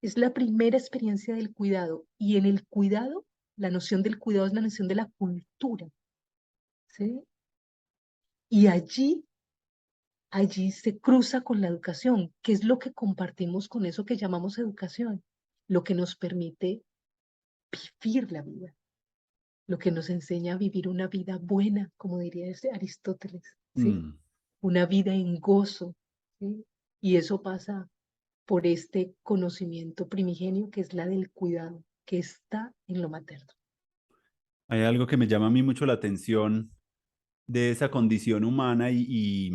Es la primera experiencia del cuidado. Y en el cuidado, la noción del cuidado es la noción de la cultura, ¿sí? Y allí se cruza con la educación, que es lo que compartimos con eso que llamamos educación, lo que nos permite vivir la vida, lo que nos enseña a vivir una vida buena, como diría Aristóteles, ¿sí? Mm. Una vida en gozo, ¿sí? Y eso pasa por este conocimiento primigenio que es la del cuidado, que está en lo materno. Hay algo que me llama a mí mucho la atención de esa condición humana y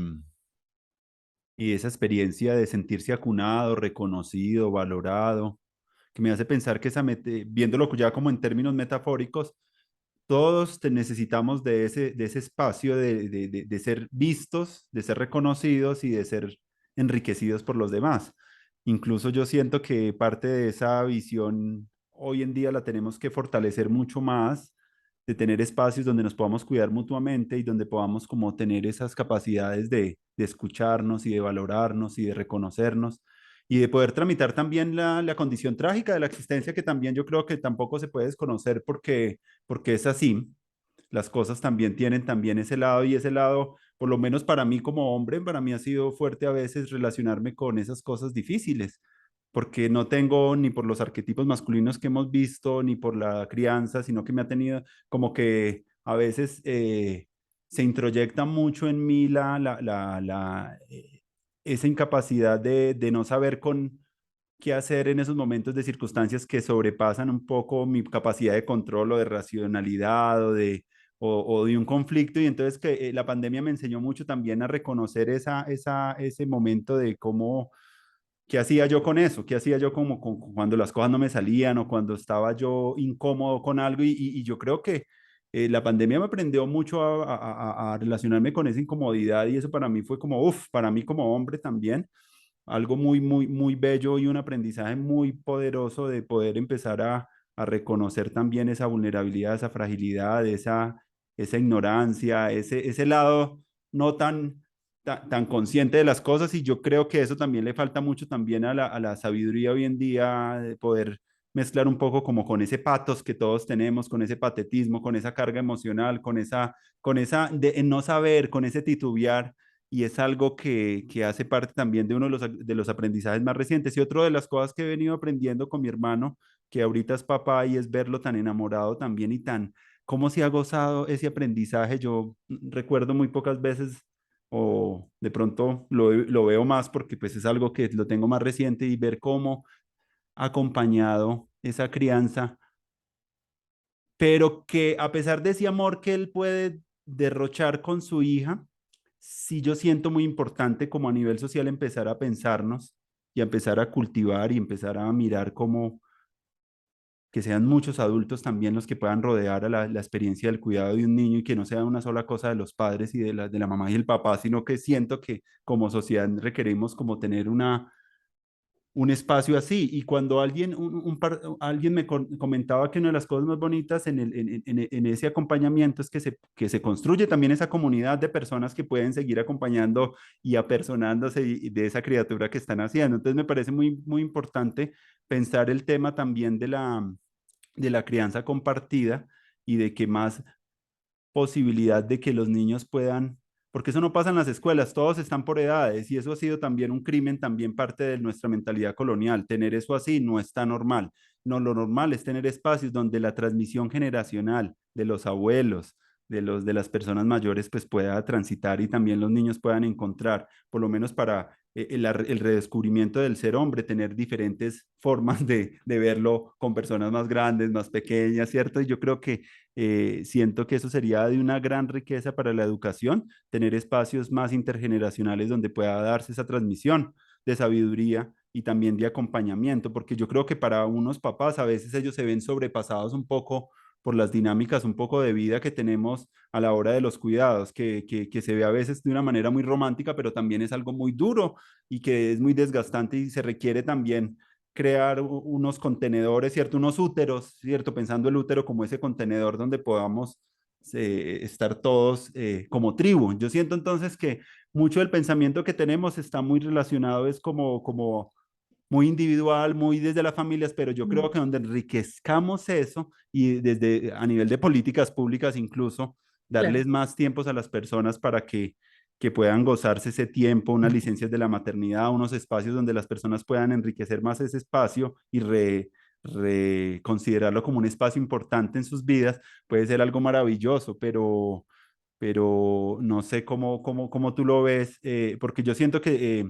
esa experiencia de sentirse acunado, reconocido, valorado, que me hace pensar que viéndolo ya como en términos metafóricos, todos necesitamos de ese espacio de ser vistos, de ser reconocidos y de ser enriquecidos por los demás. Incluso yo siento que parte de esa visión hoy en día la tenemos que fortalecer mucho más, de tener espacios donde nos podamos cuidar mutuamente y donde podamos como tener esas capacidades de escucharnos y de valorarnos y de reconocernos y de poder tramitar también la condición trágica de la existencia que también yo creo que tampoco se puede desconocer porque es así. Las cosas también tienen también ese lado y ese lado, por lo menos para mí como hombre, para mí ha sido fuerte a veces relacionarme con esas cosas difíciles, porque no tengo ni por los arquetipos masculinos que hemos visto, ni por la crianza, sino que me ha tenido como que a veces se introyecta mucho en mí esa incapacidad de no saber con qué hacer en esos momentos de circunstancias que sobrepasan un poco mi capacidad de control o de racionalidad o de un conflicto. Y entonces que la pandemia me enseñó mucho también a reconocer ese momento de cómo, qué hacía yo con eso, qué hacía yo como cuando las cosas no me salían o cuando estaba yo incómodo con algo. Y yo creo que la pandemia me aprendió mucho a relacionarme con esa incomodidad y eso para mí fue como, uff, para mí como hombre también algo muy, muy, muy bello y un aprendizaje muy poderoso de poder empezar a reconocer también esa vulnerabilidad, esa fragilidad, esa ignorancia, ese lado no tan consciente de las cosas y yo creo que eso también le falta mucho también a la sabiduría hoy en día de poder mezclar un poco como con ese patos que todos tenemos, con ese patetismo, con esa carga emocional, con esa de no saber, con ese titubear y es algo que hace parte también de uno de los aprendizajes más recientes. Y otra de las cosas que he venido aprendiendo con mi hermano, que ahorita es papá, y es verlo tan enamorado también y tan, cómo se ha gozado ese aprendizaje. Yo recuerdo muy pocas veces o de pronto lo veo más porque pues es algo que lo tengo más reciente y ver cómo ha acompañado esa crianza pero que a pesar de ese amor que él puede derrochar con su hija, sí yo siento muy importante como a nivel social empezar a pensarnos y a empezar a cultivar y empezar a mirar como que sean muchos adultos también los que puedan rodear a la experiencia del cuidado de un niño y que no sea una sola cosa de los padres y de la mamá y el papá, sino que siento que como sociedad requerimos como tener un espacio así. Y cuando alguien me comentaba que una de las cosas más bonitas en ese acompañamiento es que se construye también esa comunidad de personas que pueden seguir acompañando y apersonándose de esa criatura que están haciendo. Entonces me parece muy, muy importante pensar el tema también de la crianza compartida y de que más posibilidad de que los niños puedan, porque eso no pasa en las escuelas, todos están por edades y eso ha sido también un crimen, también parte de nuestra mentalidad colonial. Tener eso así no está normal no, lo normal es tener espacios donde la transmisión generacional de los abuelos, de las personas mayores, pues pueda transitar y también los niños puedan encontrar, por lo menos para el redescubrimiento del ser hombre, tener diferentes formas de verlo con personas más grandes, más pequeñas, ¿cierto? Y yo creo que siento que eso sería de una gran riqueza para la educación, tener espacios más intergeneracionales donde pueda darse esa transmisión de sabiduría y también de acompañamiento, porque yo creo que para unos papás a veces ellos se ven sobrepasados un poco por las dinámicas un poco de vida que tenemos a la hora de los cuidados, que se ve a veces de una manera muy romántica, pero también es algo muy duro y que es muy desgastante y se requiere también crear unos contenedores, ¿cierto? Unos úteros, ¿cierto? Pensando el útero como ese contenedor donde podamos estar todos como tribu. Yo siento entonces que mucho del pensamiento que tenemos está muy relacionado, es como muy individual, muy desde las familias, pero yo Mm, creo que donde enriquezcamos eso y desde a nivel de políticas públicas incluso, darles claro. más tiempos a las personas para que puedan gozarse ese tiempo, unas licencias de la maternidad, unos espacios donde las personas puedan enriquecer más ese espacio y considerarlo como un espacio importante en sus vidas, puede ser algo maravilloso, pero no sé cómo tú lo ves, porque yo siento que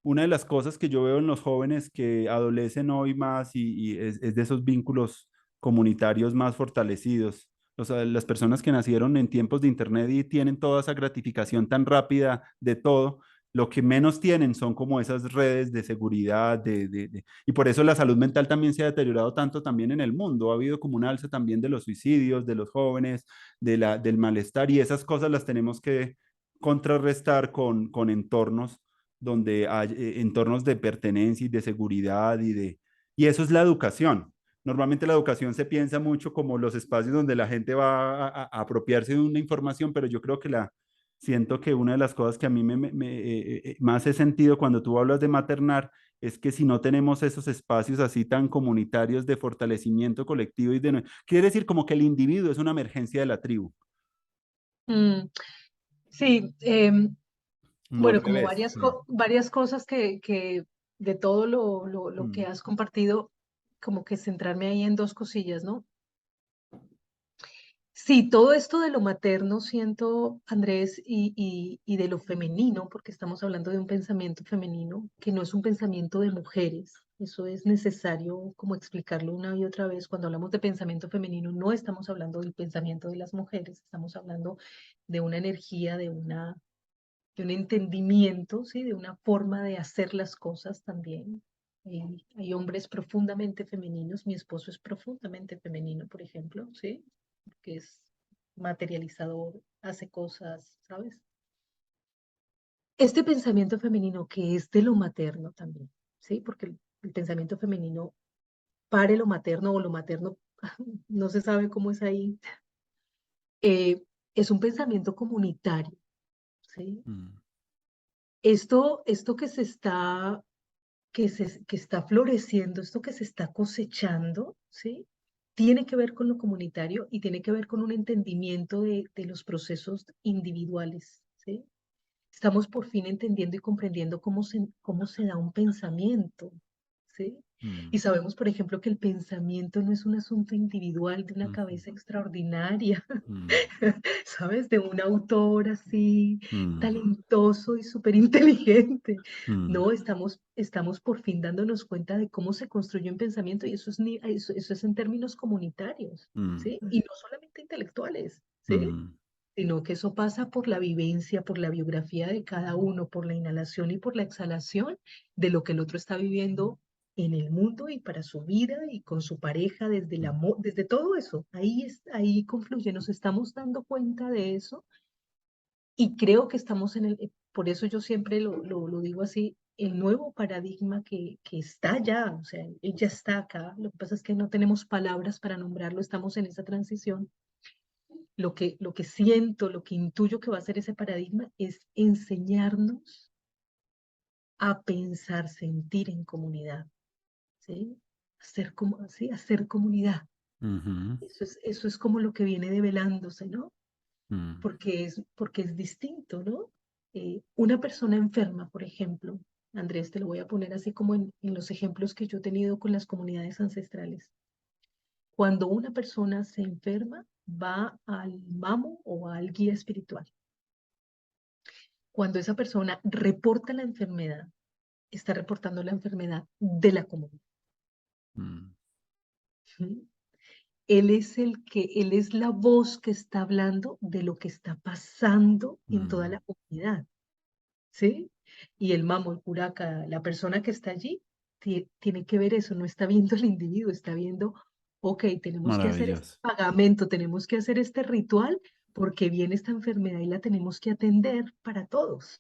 una de las cosas que yo veo en los jóvenes que adolecen hoy más y es de esos vínculos comunitarios más fortalecidos. O sea, las personas que nacieron en tiempos de Internet y tienen toda esa gratificación tan rápida de todo, lo que menos tienen son como esas redes de seguridad, y por eso la salud mental también se ha deteriorado tanto también en el mundo. Ha habido como un alza también de los suicidios, de los jóvenes, del malestar, y esas cosas las tenemos que contrarrestar con entornos donde hay entornos de pertenencia y de seguridad y eso es la educación. Normalmente la educación se piensa mucho como los espacios donde la gente va a apropiarse de una información, pero yo creo que siento que una de las cosas que a mí más he sentido cuando tú hablas de maternar es que si no tenemos esos espacios así tan comunitarios de fortalecimiento colectivo quiere decir como que el individuo es una emergencia de la tribu, Mm, sí, no al bueno, como revés. varias cosas que de todo lo que Mm, has compartido, como que centrarme ahí en dos cosillas, ¿no? Sí, todo esto de lo materno, siento, Andrés, y de lo femenino, porque estamos hablando de un pensamiento femenino, que no es un pensamiento de mujeres. Eso es necesario como explicarlo una y otra vez. Cuando hablamos de pensamiento femenino, no estamos hablando del pensamiento de las mujeres, estamos hablando de una energía, de un entendimiento, ¿sí? De una forma de hacer las cosas también. Hay hombres profundamente femeninos. Mi esposo es profundamente femenino, por ejemplo, ¿sí? Que es materializador, hace cosas, ¿sabes? Este pensamiento femenino que es de lo materno también, ¿sí? Porque el pensamiento femenino pare lo materno o lo materno, no se sabe cómo es ahí, eh, es un pensamiento comunitario, ¿sí? mm, Esto que está floreciendo, esto que se está cosechando, ¿sí? Tiene que ver con lo comunitario y tiene que ver con un entendimiento de los procesos individuales, ¿sí? Estamos por fin entendiendo y comprendiendo cómo se da un pensamiento, ¿sí? mm, Y sabemos, por ejemplo, que el pensamiento no es un asunto individual de una mm, cabeza extraordinaria, mm. ¿sabes? De un autor así Mm, talentoso y súper inteligente. mm, No, estamos por fin dándonos cuenta de cómo se construye un pensamiento y eso es en términos comunitarios, mm, ¿sí? Y no solamente intelectuales, ¿sí? mm, Sino que eso pasa por la vivencia, por la biografía de cada uno, por la inhalación y por la exhalación de lo que el otro está viviendo en el mundo y para su vida y con su pareja, desde el mm, amor, desde todo eso. Ahí confluye, nos estamos dando cuenta de eso y creo que estamos por eso yo siempre lo digo así, el nuevo paradigma que está ya, o sea, él ya está acá. Lo que pasa es que no tenemos palabras para nombrarlo, estamos en esa transición. Lo que siento, lo que intuyo que va a ser ese paradigma es enseñarnos a pensar, sentir en comunidad, ¿sí? Hacer comunidad. ujú, Eso es como lo que viene develándose, ¿no? mm, Porque es distinto, ¿no? Una persona enferma, por ejemplo, Andrés, te lo voy a poner así como en los ejemplos que yo he tenido con las comunidades ancestrales. Cuando una persona se enferma, va al mamo o al guía espiritual. Cuando esa persona reporta la enfermedad, está reportando la enfermedad de la comunidad. Mm, ¿Sí? Él es la voz que está hablando de lo que está pasando en toda mm, la comunidad, ¿sí? Y el mamo, el curaca, la persona que está allí, tiene que ver eso, no está viendo el individuo, está viendo, ok, tenemos que hacer este maravilloso. pagamento, tenemos que hacer este ritual, porque viene esta enfermedad y la tenemos que atender para todos,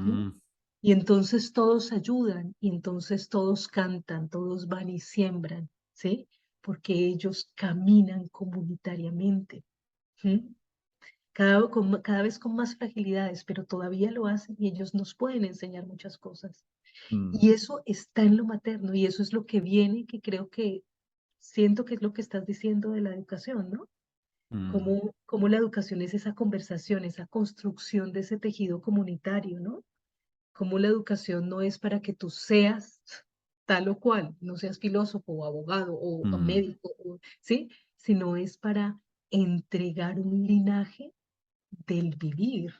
¿sí? Mm, Y entonces todos ayudan, y entonces todos cantan, todos van y siembran, ¿sí? Porque ellos caminan comunitariamente, ¿sí? Cada vez con más fragilidades, pero todavía lo hacen y ellos nos pueden enseñar muchas cosas. mm, Y eso está en lo materno y eso es lo que viene, que creo que siento que es lo que estás diciendo de la educación, ¿no? mm, Cómo la educación es esa conversación, esa construcción de ese tejido comunitario, ¿no? Cómo la educación no es para que tú seas tal o cual, no seas filósofo o abogado o mm, médico, ¿sí? Sino es para entregar un linaje del vivir,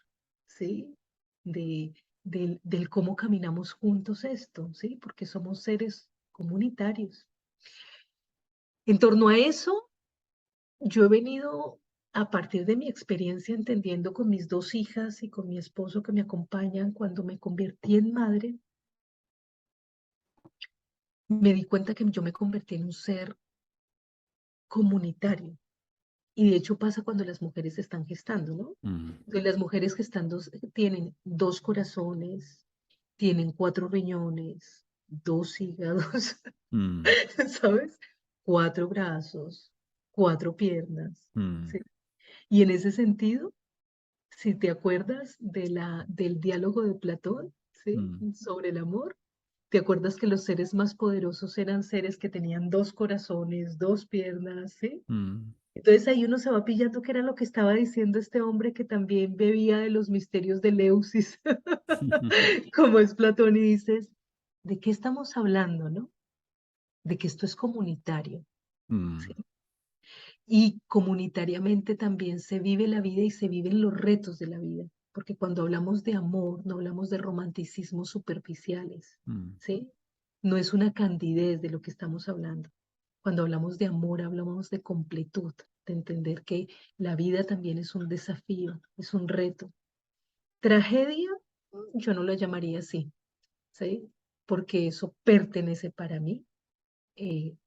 ¿sí? De, del cómo caminamos juntos esto, ¿sí? Porque somos seres comunitarios. En torno a eso, yo he venido a partir de mi experiencia entendiendo con mis dos hijas y con mi esposo que me acompañan cuando me convertí en madre, me di cuenta que yo me convertí en un ser comunitario. Y de hecho pasa cuando las mujeres están gestando, ¿no? mm, Entonces, las mujeres gestando tienen dos corazones, tienen cuatro riñones, dos hígados, mm, ¿sabes? Cuatro brazos, cuatro piernas, mm, ¿sí? Y en ese sentido, si te acuerdas del diálogo de Platón, ¿sí? mm, Sobre el amor, ¿te acuerdas que los seres más poderosos eran seres que tenían dos corazones, dos piernas, ¿sí? mm. Entonces ahí uno se va pillando que era lo que estaba diciendo este hombre que también bebía de los misterios de Leucis, como es Platón, y dices, ¿de qué estamos hablando, no? De que esto es comunitario, ¿sí? Mm, Y comunitariamente también se vive la vida y se viven los retos de la vida, porque cuando hablamos de amor, no hablamos de romanticismos superficiales, mm, ¿sí? No es una candidez de lo que estamos hablando. Cuando hablamos de amor, hablamos de completud, de entender que la vida también es un desafío, es un reto. Tragedia, yo no la llamaría así, ¿sí? Porque eso pertenece para mí eh,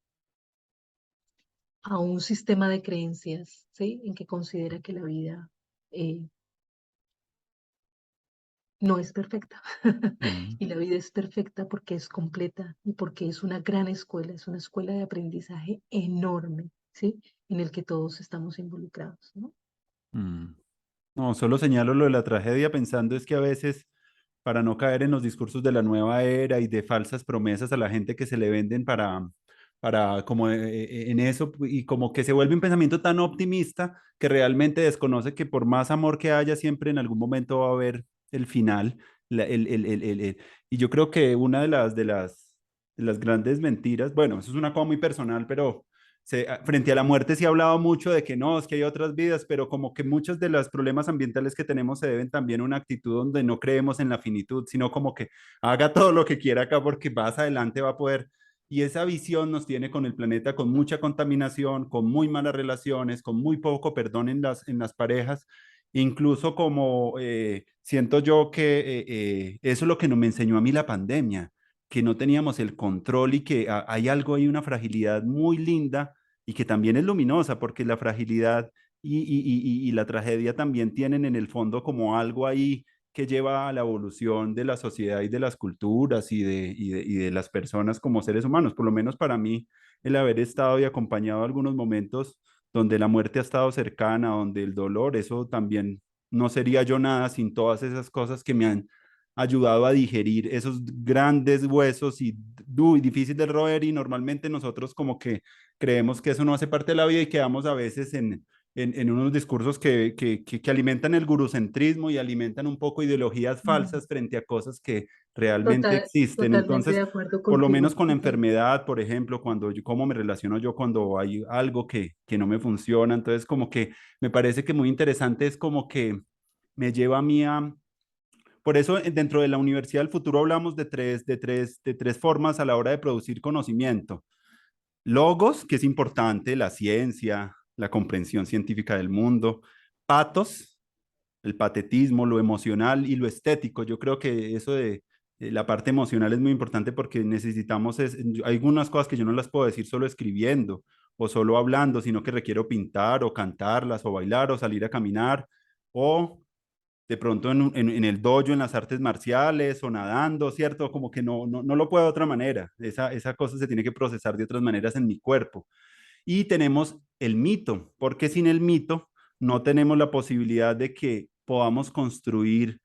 a un sistema de creencias, ¿sí? En que considera que la vida eh, no es perfecta. mm, Y la vida es perfecta porque es completa y porque es una gran escuela, es una escuela de aprendizaje enorme, ¿sí? En el que todos estamos involucrados, ¿no? mm. No, solo señalo lo de la tragedia pensando es que a veces, para no caer en los discursos de la nueva era y de falsas promesas a la gente que se le venden para como en eso, y como que se vuelve un pensamiento tan optimista que realmente desconoce que por más amor que haya, siempre en algún momento va a haber el final. Y yo creo que una de las grandes mentiras, bueno, eso es una cosa muy personal, pero frente a la muerte se ha hablado mucho de que no, es que hay otras vidas, pero como que muchos de los problemas ambientales que tenemos se deben también a una actitud donde no creemos en la finitud, sino como que haga todo lo que quiera acá porque más adelante va a poder. Y esa visión nos tiene con el planeta con mucha contaminación, con muy malas relaciones, con muy poco perdón en las parejas. Incluso como siento yo que eso es lo que no me enseñó a mí la pandemia, que no teníamos el control y que hay algo ahí, una fragilidad muy linda y que también es luminosa, porque la fragilidad y la tragedia también tienen en el fondo como algo ahí que lleva a la evolución de la sociedad y de las culturas y de las personas como seres humanos. Por lo menos para mí, el haber estado y acompañado algunos momentos donde la muerte ha estado cercana, donde el dolor, eso también no sería yo nada sin todas esas cosas que me han ayudado a digerir esos grandes huesos y difícil de roer y normalmente nosotros como que creemos que eso no hace parte de la vida y quedamos a veces en unos discursos que alimentan el gurocentrismo y alimentan un poco ideologías Mm. falsas frente a cosas que realmente Total, existen. totalmente de Entonces, acuerdo por lo menos contigo. con Ujú. enfermedad, por ejemplo, cuando yo, cómo me relaciono yo cuando hay algo que no me funciona, entonces como que me parece que muy interesante es como que me lleva a mí a... Por eso dentro de la Universidad del Futuro hablamos de tres formas a la hora de producir conocimiento. Logos, que es importante, la ciencia, la comprensión científica del mundo. Patos, el patetismo, lo emocional y lo estético. Yo creo que eso de la parte emocional es muy importante porque necesitamos, hay algunas cosas que yo no las puedo decir solo escribiendo o solo hablando, sino que requiero pintar o cantarlas o bailar o salir a caminar o de pronto en el dojo, en las artes marciales o nadando, ¿cierto? Como que no lo puedo de otra manera. Esa cosa se tiene que procesar de otras maneras en mi cuerpo. Y tenemos el mito, porque sin el mito no tenemos la posibilidad de que podamos construir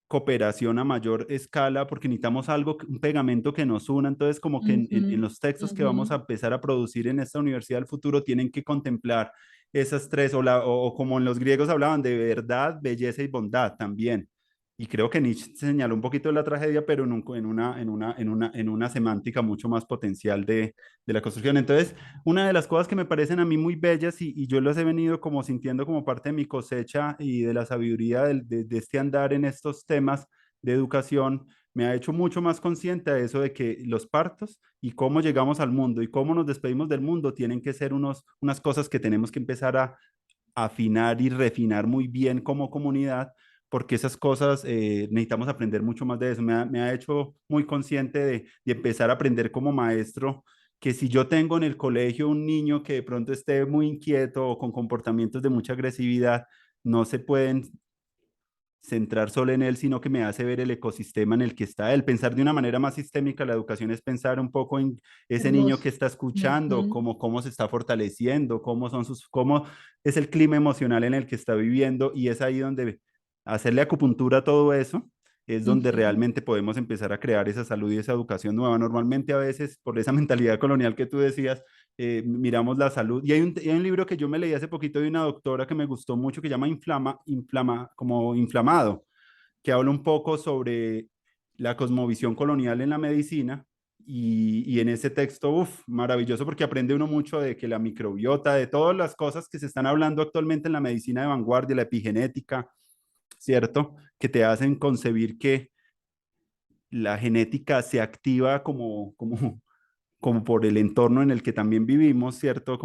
cooperación a mayor escala, porque necesitamos algo, un pegamento que nos una. Entonces, como que Ujú, en los textos que ujú. vamos a empezar a producir en esta Universidad del Futuro tienen que contemplar esas tres, o como en los griegos hablaban de verdad, belleza y bondad también. Y creo que Nietzsche señaló un poquito de la tragedia, pero en una semántica mucho más potencial de la construcción. Entonces, una de las cosas que me parecen a mí muy bellas y yo las he venido como sintiendo como parte de mi cosecha y de la sabiduría de este andar en estos temas de educación, me ha hecho mucho más consciente de eso de que los partos y cómo llegamos al mundo y cómo nos despedimos del mundo tienen que ser unas cosas que tenemos que empezar a afinar y refinar muy bien como comunidad, porque esas cosas necesitamos aprender mucho más de eso. Me ha hecho muy consciente de empezar a aprender como maestro que si yo tengo en el colegio un niño que de pronto esté muy inquieto o con comportamientos de mucha agresividad, no se pueden centrar solo en él, sino que me hace ver el ecosistema en el que está él. Pensar de una manera más sistémica la educación es pensar un poco en ese niño que Hermoso. está escuchando, Ujú, cómo se está fortaleciendo, cómo es el clima emocional en el que está viviendo y es ahí donde hacerle acupuntura a todo eso es donde ujú. realmente podemos empezar a crear esa salud y esa educación nueva. Normalmente a veces, por esa mentalidad colonial que tú decías, miramos la salud. Y hay un libro que yo me leí hace poquito de una doctora que me gustó mucho que llama como Inflamado, que habla un poco sobre la cosmovisión colonial en la medicina. Y en ese texto, uff, maravilloso porque aprende uno mucho de que la microbiota, de todas las cosas que se están hablando actualmente en la medicina de vanguardia, la epigenética, ¿cierto? Que te hacen concebir que la genética se activa como por el entorno en el que también vivimos, ¿cierto?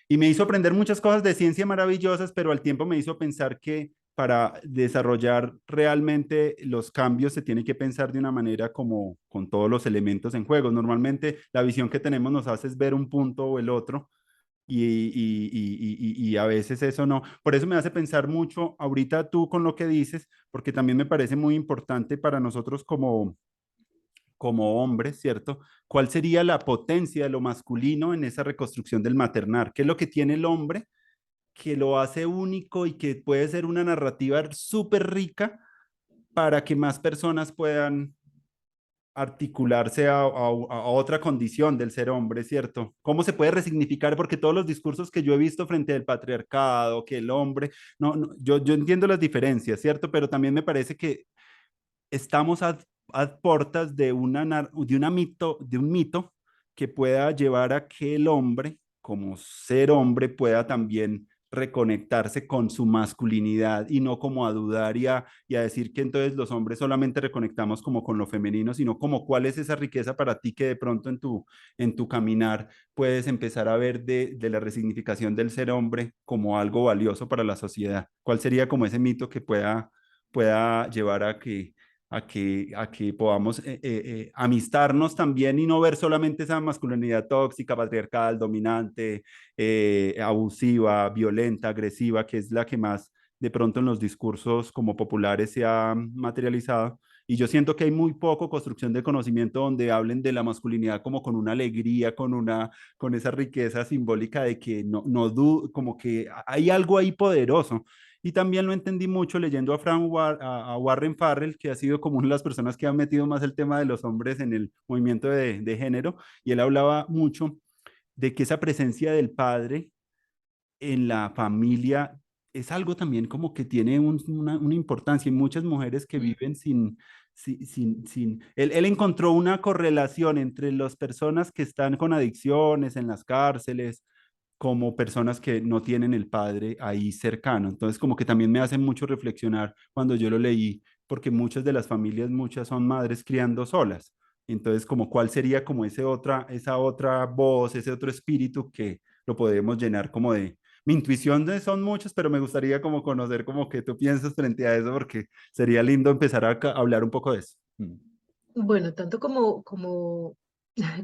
Y me hizo aprender muchas cosas de ciencia maravillosas, pero al tiempo me hizo pensar que para desarrollar realmente los cambios se tiene que pensar de una manera como con todos los elementos en juego. Normalmente la visión que tenemos nos hace es ver un punto o el otro. Y a veces eso no. Por eso me hace pensar mucho ahorita tú con lo que dices, porque también me parece muy importante para nosotros como hombres, ¿cierto? ¿Cuál sería la potencia de lo masculino en esa reconstrucción del maternar? ¿Qué es lo que tiene el hombre que lo hace único y que puede ser una narrativa súper rica para que más personas puedan articularse a otra condición del ser hombre, ¿cierto? ¿Cómo se puede resignificar? Porque todos los discursos que yo he visto frente al patriarcado, que el hombre, yo entiendo las diferencias, ¿cierto? Pero también me parece que estamos a portas de un mito que pueda llevar a que el hombre, como ser hombre, pueda también reconectarse con su masculinidad y no como a dudar y a decir que entonces los hombres solamente reconectamos como con lo femenino, sino como cuál es esa riqueza para ti que de pronto en tu caminar puedes empezar a ver de la resignificación del ser hombre como algo valioso para la sociedad. ¿Cuál sería como ese mito que pueda llevar a que podamos amistarnos también y no ver solamente esa masculinidad tóxica, patriarcal, dominante, abusiva, violenta, agresiva, que es la que más de pronto en los discursos como populares se ha materializado. Y yo siento que hay muy poco construcción de conocimiento donde hablen de la masculinidad como con una alegría, con esa riqueza simbólica de que como que hay algo ahí poderoso y también lo entendí mucho leyendo a Warren Farrell, que ha sido como una de las personas que ha metido más el tema de los hombres en el movimiento de género, y él hablaba mucho de que esa presencia del padre en la familia es algo también como que tiene una importancia. Hay muchas mujeres que Mm. viven Él encontró una correlación entre las personas que están con adicciones en las cárceles, como personas que no tienen el padre ahí cercano. Entonces, como que también me hace mucho reflexionar cuando yo lo leí, porque muchas de las familias, muchas son madres criando solas. Entonces, como cuál sería como esa otra voz, ese otro espíritu que lo podemos llenar como de... Mi intuición son muchas, pero me gustaría como conocer como que tú piensas frente a eso, porque sería lindo empezar a hablar un poco de eso. Bueno, tanto como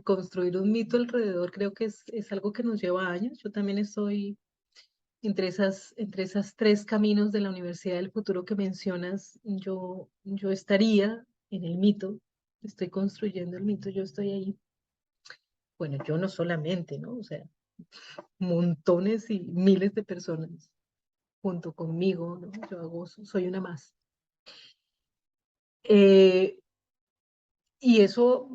construir un mito alrededor, creo que es algo que nos lleva años. Yo también estoy entre esas tres caminos de la Universidad del Futuro que mencionas. Yo estaría en el mito, estoy construyendo el mito, yo estoy ahí. Bueno, yo no solamente, ¿no? O sea, montones y miles de personas junto conmigo, ¿no? Soy una más. Eh, y eso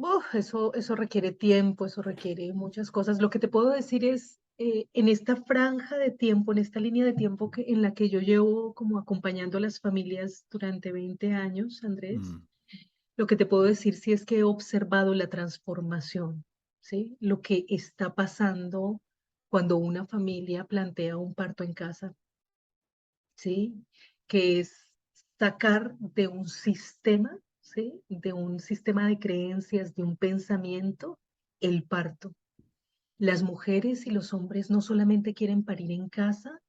requiere tiempo, eso requiere muchas cosas. Lo que te puedo decir es, en esta franja de tiempo, en esta línea de tiempo en la que yo llevo como acompañando a las familias durante 20 años, Andrés, Mm, lo que te puedo decir sí es que he observado la transformación, ¿sí? Lo que está pasando cuando una familia plantea un parto en casa, ¿sí? Que es sacar de un sistema, ¿sí? De un sistema de creencias, de un pensamiento, el parto. Las mujeres y los hombres no solamente quieren parir en casa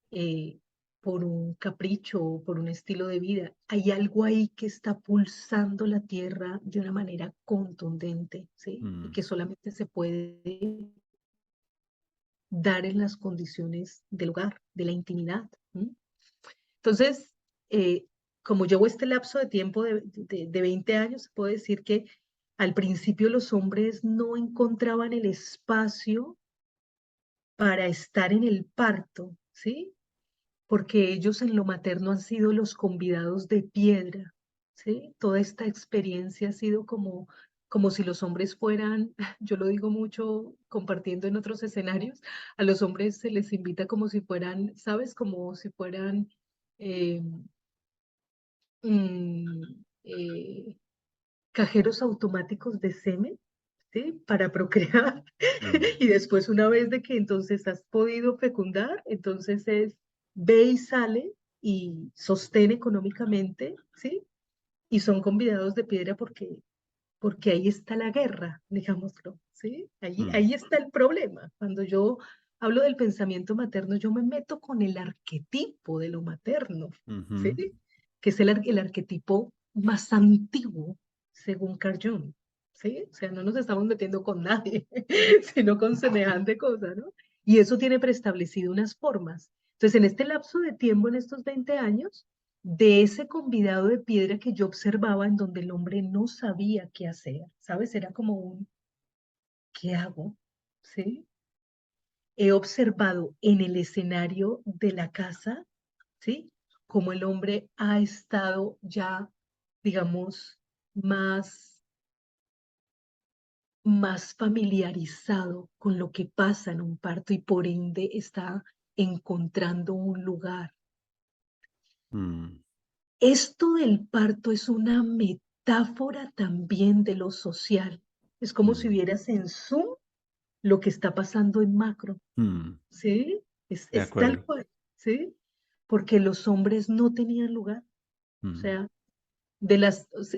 eh, por un capricho o por un estilo de vida, hay algo ahí que está pulsando la tierra de una manera contundente, ¿sí? Y mm, que solamente se puede dar en las condiciones del hogar, de la intimidad. ¿M? Entonces, eh, como llevo este lapso de tiempo de 20 años, puedo decir que al principio los hombres no encontraban el espacio para estar en el parto, ¿sí? Porque ellos en lo materno han sido los convidados de piedra, ¿sí? Toda esta experiencia ha sido como si los hombres fueran, yo lo digo mucho compartiendo en otros escenarios, a los hombres se les invita como si fueran, ¿sabes? Como si fueran eh, mm, eh, cajeros automáticos de semen, ¿sí? Para procrear. mm, Y después, una vez de que entonces has podido fecundar, entonces es ve y sale y sostén económicamente, ¿sí? Y son convidados de piedra porque ahí está la guerra, digámoslo, ¿sí? mm, Ahí está el problema. Cuando yo hablo del pensamiento materno, yo me meto con el arquetipo de lo materno, ¿sí? ujú, Que es el arquetipo más antiguo, según Carl Jung, ¿sí? O sea, no nos estamos metiendo con nadie, sino con semejante cosa, ¿no? Y eso tiene preestablecido unas formas. Entonces, en este lapso de tiempo, en estos 20 años, de ese convidado de piedra que yo observaba en donde el hombre no sabía qué hacer, ¿sabes? Era como un, ¿qué hago? ¿Sí? He observado en el escenario de la casa, ¿sí? Como el hombre ha estado ya, digamos, más, más familiarizado con lo que pasa en un parto y por ende está encontrando un lugar. mm, Esto del parto es una metáfora también de lo social. Es como si mm, vieras en Zoom lo que está pasando en macro, mm. ¿sí? De Es tal acuerdo. cual, ¿sí? Porque los hombres no tenían lugar. O Mm, sea,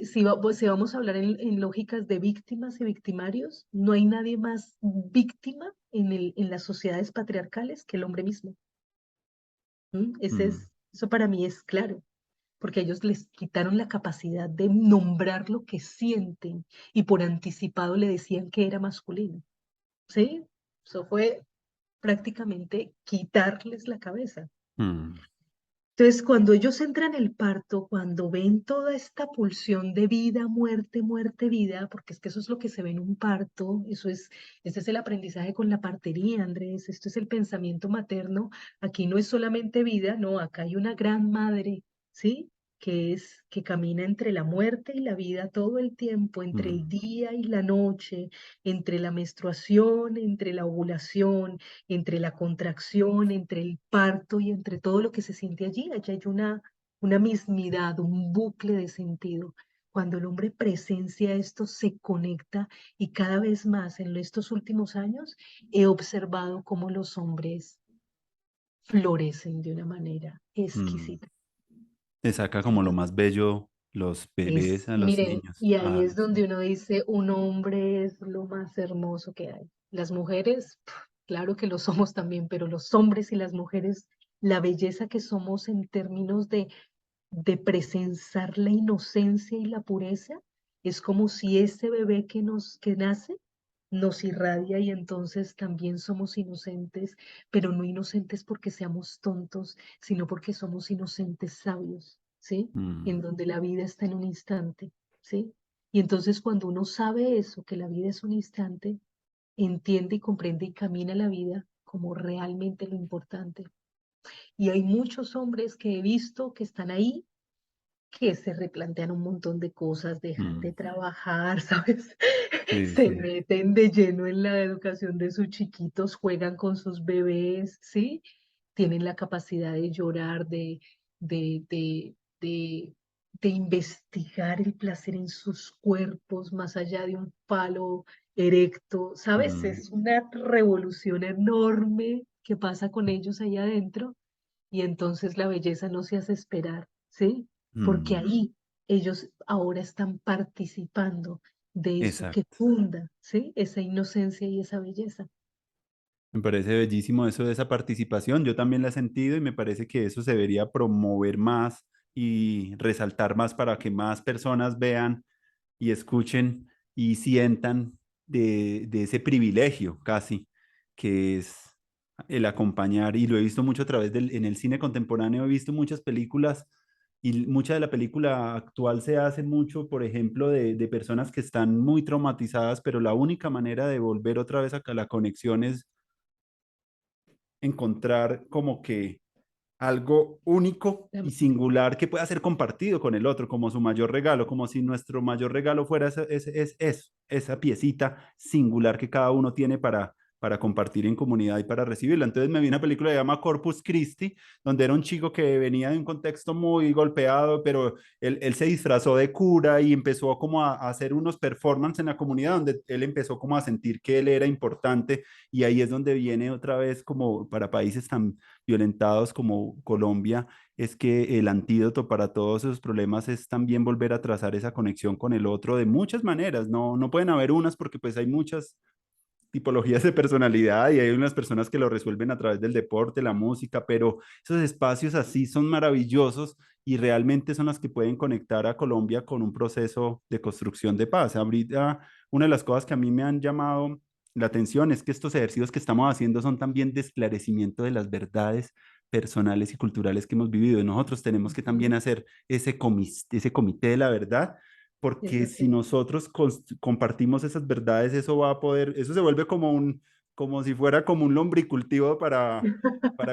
si vamos a hablar en lógicas de víctimas y victimarios, no hay nadie más víctima en las sociedades patriarcales que el hombre mismo. ¿M? mm, Eso para mí es claro. Porque a ellos les quitaron la capacidad de nombrar lo que sienten y por anticipado le decían que era masculino, ¿sí? Eso fue prácticamente quitarles la cabeza. mm, Entonces, cuando ellos entran en el parto, cuando ven toda esta pulsión de vida, muerte, muerte, vida, porque es que eso es lo que se ve en un parto, ese es el aprendizaje con la partería, Andrés, esto es el pensamiento materno, aquí no es solamente vida, no, acá hay una gran madre, ¿sí? que camina entre la muerte y la vida todo el tiempo, entre el mm, día y la noche, entre la menstruación, entre la ovulación, entre la contracción, entre el parto y entre todo lo que se siente allí. Allí hay una mismidad, un bucle de sentido. Cuando el hombre presencia esto, se conecta y cada vez más en estos últimos años he observado cómo los hombres florecen de una manera mm. exquisita. Le saca como lo más bello los bebés a los Miren, niños. y ahí Ay, es sí. donde uno dice, un hombre es lo más hermoso que hay. Las mujeres, claro que lo somos también, pero los hombres y las mujeres, la belleza que somos en términos de presensar la inocencia y la pureza, es como si ese bebé que nace nos irradia y entonces también somos inocentes, pero no inocentes porque seamos tontos, sino porque somos inocentes sabios, ¿sí? En Mm, donde la vida está en un instante, ¿sí? Y entonces cuando uno sabe eso, que la vida es un instante, entiende y comprende y camina la vida como realmente lo importante. Y hay muchos hombres que he visto que están ahí, que se replantean un montón de cosas, dejan de mm. trabajar, ¿sabes? Sí, Se sí. meten de lleno en la educación de sus chiquitos, juegan con sus bebés, ¿sí? Tienen la capacidad de llorar, de, de, de, de investigar el placer en sus cuerpos más allá de un palo erecto, ¿sabes? Mm, Es una revolución enorme que pasa con ellos ahí adentro y entonces la belleza no se hace esperar, ¿sí? Porque mm. ahí ellos ahora están participando de eso que Exacto. funda, ¿sí? Esa inocencia y esa belleza. Me parece bellísimo eso de esa participación. Yo también la he sentido y me parece que eso se debería promover más y resaltar más para que más personas vean y escuchen y sientan de ese privilegio casi que es el acompañar. Y lo he visto mucho a través en el cine contemporáneo, he visto muchas películas y mucha de la película actual se hace mucho, por ejemplo, de personas que están muy traumatizadas, pero la única manera de volver otra vez a la conexión es encontrar como que algo único y Am- singular que pueda ser compartido con el otro, como su mayor regalo, como si nuestro mayor regalo fuera esa piecita singular que cada uno tiene para compartir en comunidad y para recibirla. Entonces me vi una película que se llama Corpus Christi, donde era un chico que venía de un contexto muy golpeado, pero él se disfrazó de cura y empezó como a hacer unos performances en la comunidad, donde él empezó como a sentir que él era importante y ahí es donde viene otra vez como para países tan violentados como Colombia, es que el antídoto para todos esos problemas es también volver a trazar esa conexión con el otro de muchas maneras. No, no pueden haber unas porque pues hay muchas tipologías de personalidad y hay unas personas que lo resuelven a través del deporte, la música, pero esos espacios así son maravillosos y realmente son las que pueden conectar a Colombia con un proceso de construcción de paz. Ahorita, una de las cosas que a mí me han llamado la atención es que estos ejercicios que estamos haciendo son también de esclarecimiento de las verdades personales y culturales que hemos vivido. Y nosotros tenemos que también Ujú. hacer ese comité de la verdad Es porque si así. nosotros compartimos esas verdades, eso va a poder, eso se vuelve como si fuera como un lombricultivo para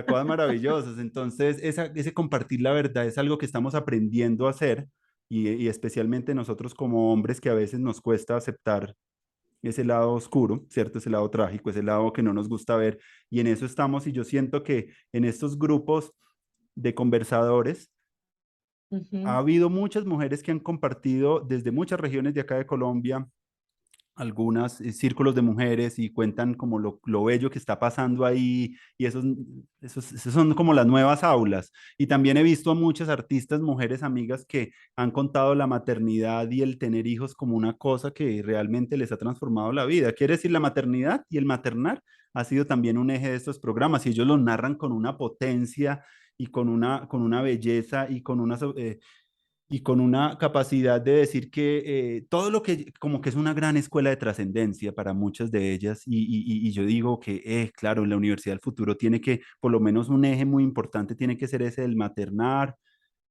cosas maravillosas. Entonces, ese compartir la verdad es algo que estamos aprendiendo a hacer y especialmente nosotros como hombres que a veces nos cuesta aceptar ese lado oscuro, ¿cierto? Ese lado trágico, ese lado que no nos gusta ver. Y en eso estamos y yo siento que en estos grupos de conversadores, ha Ujú. habido muchas mujeres que han compartido desde muchas regiones de acá de Colombia, algunas círculos de mujeres y cuentan como lo bello que está pasando ahí y esos son como las nuevas aulas. Y también he visto a muchas artistas, mujeres amigas que han contado la maternidad y el tener hijos como una cosa que realmente les ha transformado la vida. Quiere decir, la maternidad y el maternar ha sido también un eje de estos programas y ellos lo narran con una potencia y con una belleza y con una capacidad de decir que todo lo que como que es una gran escuela de trascendencia para muchas de ellas y yo digo que claro, la Universidad del Futuro tiene que, por lo menos un eje muy importante tiene que ser ese del maternar,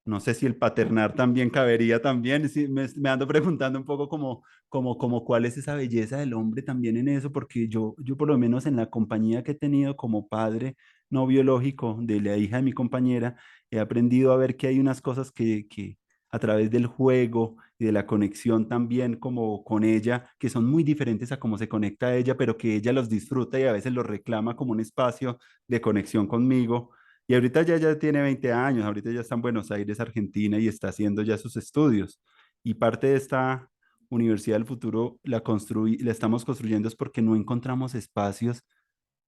no sé si el paternar también cabería también, sí, me ando preguntando un poco como cuál es esa belleza del hombre también en eso, porque yo por lo menos en la compañía que he tenido como padre no biológico de la hija de mi compañera, he aprendido a ver que hay unas cosas que a través del juego y de la conexión también como con ella, que son muy diferentes a cómo se conecta a ella, pero que ella los disfruta y a veces los reclama como un espacio de conexión conmigo. Y ahorita ya tiene 20 años, ahorita ya está en Buenos Aires, Argentina, y está haciendo ya sus estudios. Y parte de esta Universidad del Futuro la estamos construyendo es porque no encontramos espacios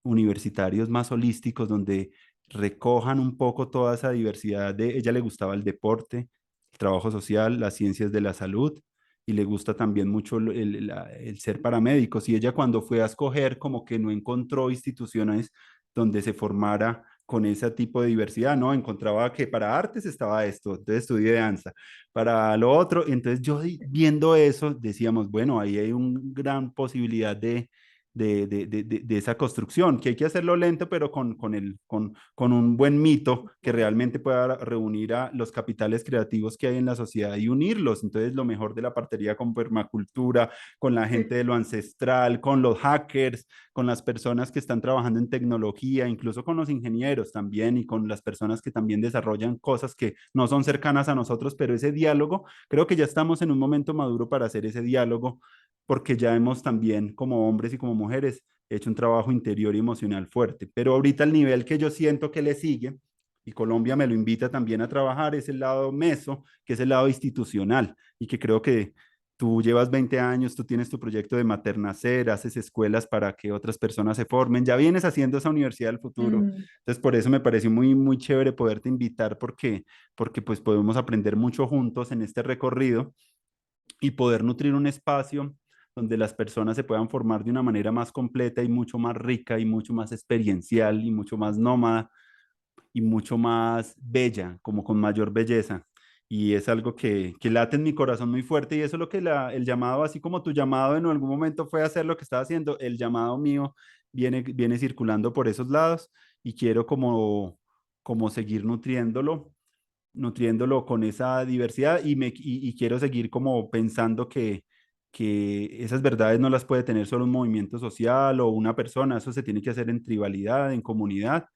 universitarios más holísticos donde recojan un poco toda esa diversidad de, ella le gustaba el deporte, el trabajo social, las ciencias de la salud y le gusta también mucho el ser paramédicos. Y ella cuando fue a escoger como que no encontró instituciones donde se formara con ese tipo de diversidad, ¿no? Encontraba que para artes estaba esto, entonces estudié danza, para lo otro, entonces yo viendo eso decíamos, bueno, ahí hay una gran posibilidad de esa construcción, que hay que hacerlo lento, pero con un buen mito que realmente pueda reunir a los capitales creativos que hay en la sociedad y unirlos. Entonces, lo mejor de la partería con permacultura, con la gente de lo ancestral, con los hackers, con las personas que están trabajando en tecnología, incluso con los ingenieros también y con las personas que también desarrollan cosas que no son cercanas a nosotros, pero ese diálogo, creo que ya estamos en un momento maduro para hacer ese diálogo porque ya hemos también como hombres y como mujeres hecho un trabajo interior y emocional fuerte. Pero ahorita el nivel que yo siento que le sigue, y Colombia me lo invita también a trabajar, es el lado meso, que es el lado institucional, y que creo que tú llevas 20 años, tú tienes tu proyecto de Maternacer, haces escuelas para que otras personas se formen, ya vienes haciendo esa universidad del futuro. Mm, Entonces, por eso me pareció muy, muy chévere poderte invitar, porque pues podemos aprender mucho juntos en este recorrido y poder nutrir un espacio donde las personas se puedan formar de una manera más completa y mucho más rica y mucho más experiencial y mucho más nómada y mucho más bella, como con mayor belleza. Y es algo que late en mi corazón muy fuerte y eso es lo que el llamado, así como tu llamado en algún momento fue hacer lo que estaba haciendo, el llamado mío viene circulando por esos lados y quiero como seguir nutriéndolo con esa diversidad y quiero seguir como pensando que esas verdades no las puede tener solo un movimiento social o una persona, eso se tiene que hacer en tribalidad, en comunidad,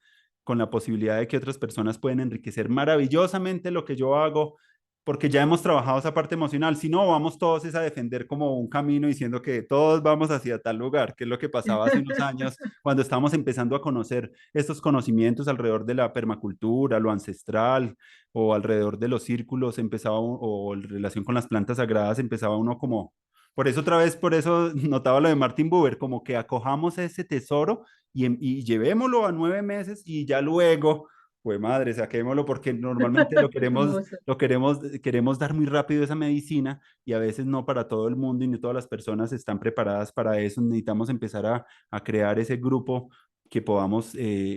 con la posibilidad de que otras personas pueden enriquecer maravillosamente lo que yo hago, porque ya hemos trabajado esa parte emocional, si no, vamos todos es a defender como un camino diciendo que todos vamos hacia tal lugar, que es lo que pasaba hace unos años cuando estábamos empezando a conocer estos conocimientos alrededor de la permacultura, lo ancestral, o alrededor de los círculos empezaba, o en relación con las plantas sagradas empezaba uno como, por eso otra vez, por eso notaba lo de Martin Buber, como que acojamos ese tesoro y llevémoslo a 9 meses y ya luego, pues madre, saquémoslo porque normalmente hermoso. queremos dar muy rápido esa medicina y a veces no para todo el mundo y no todas las personas están preparadas para eso. Necesitamos empezar a crear ese grupo que podamos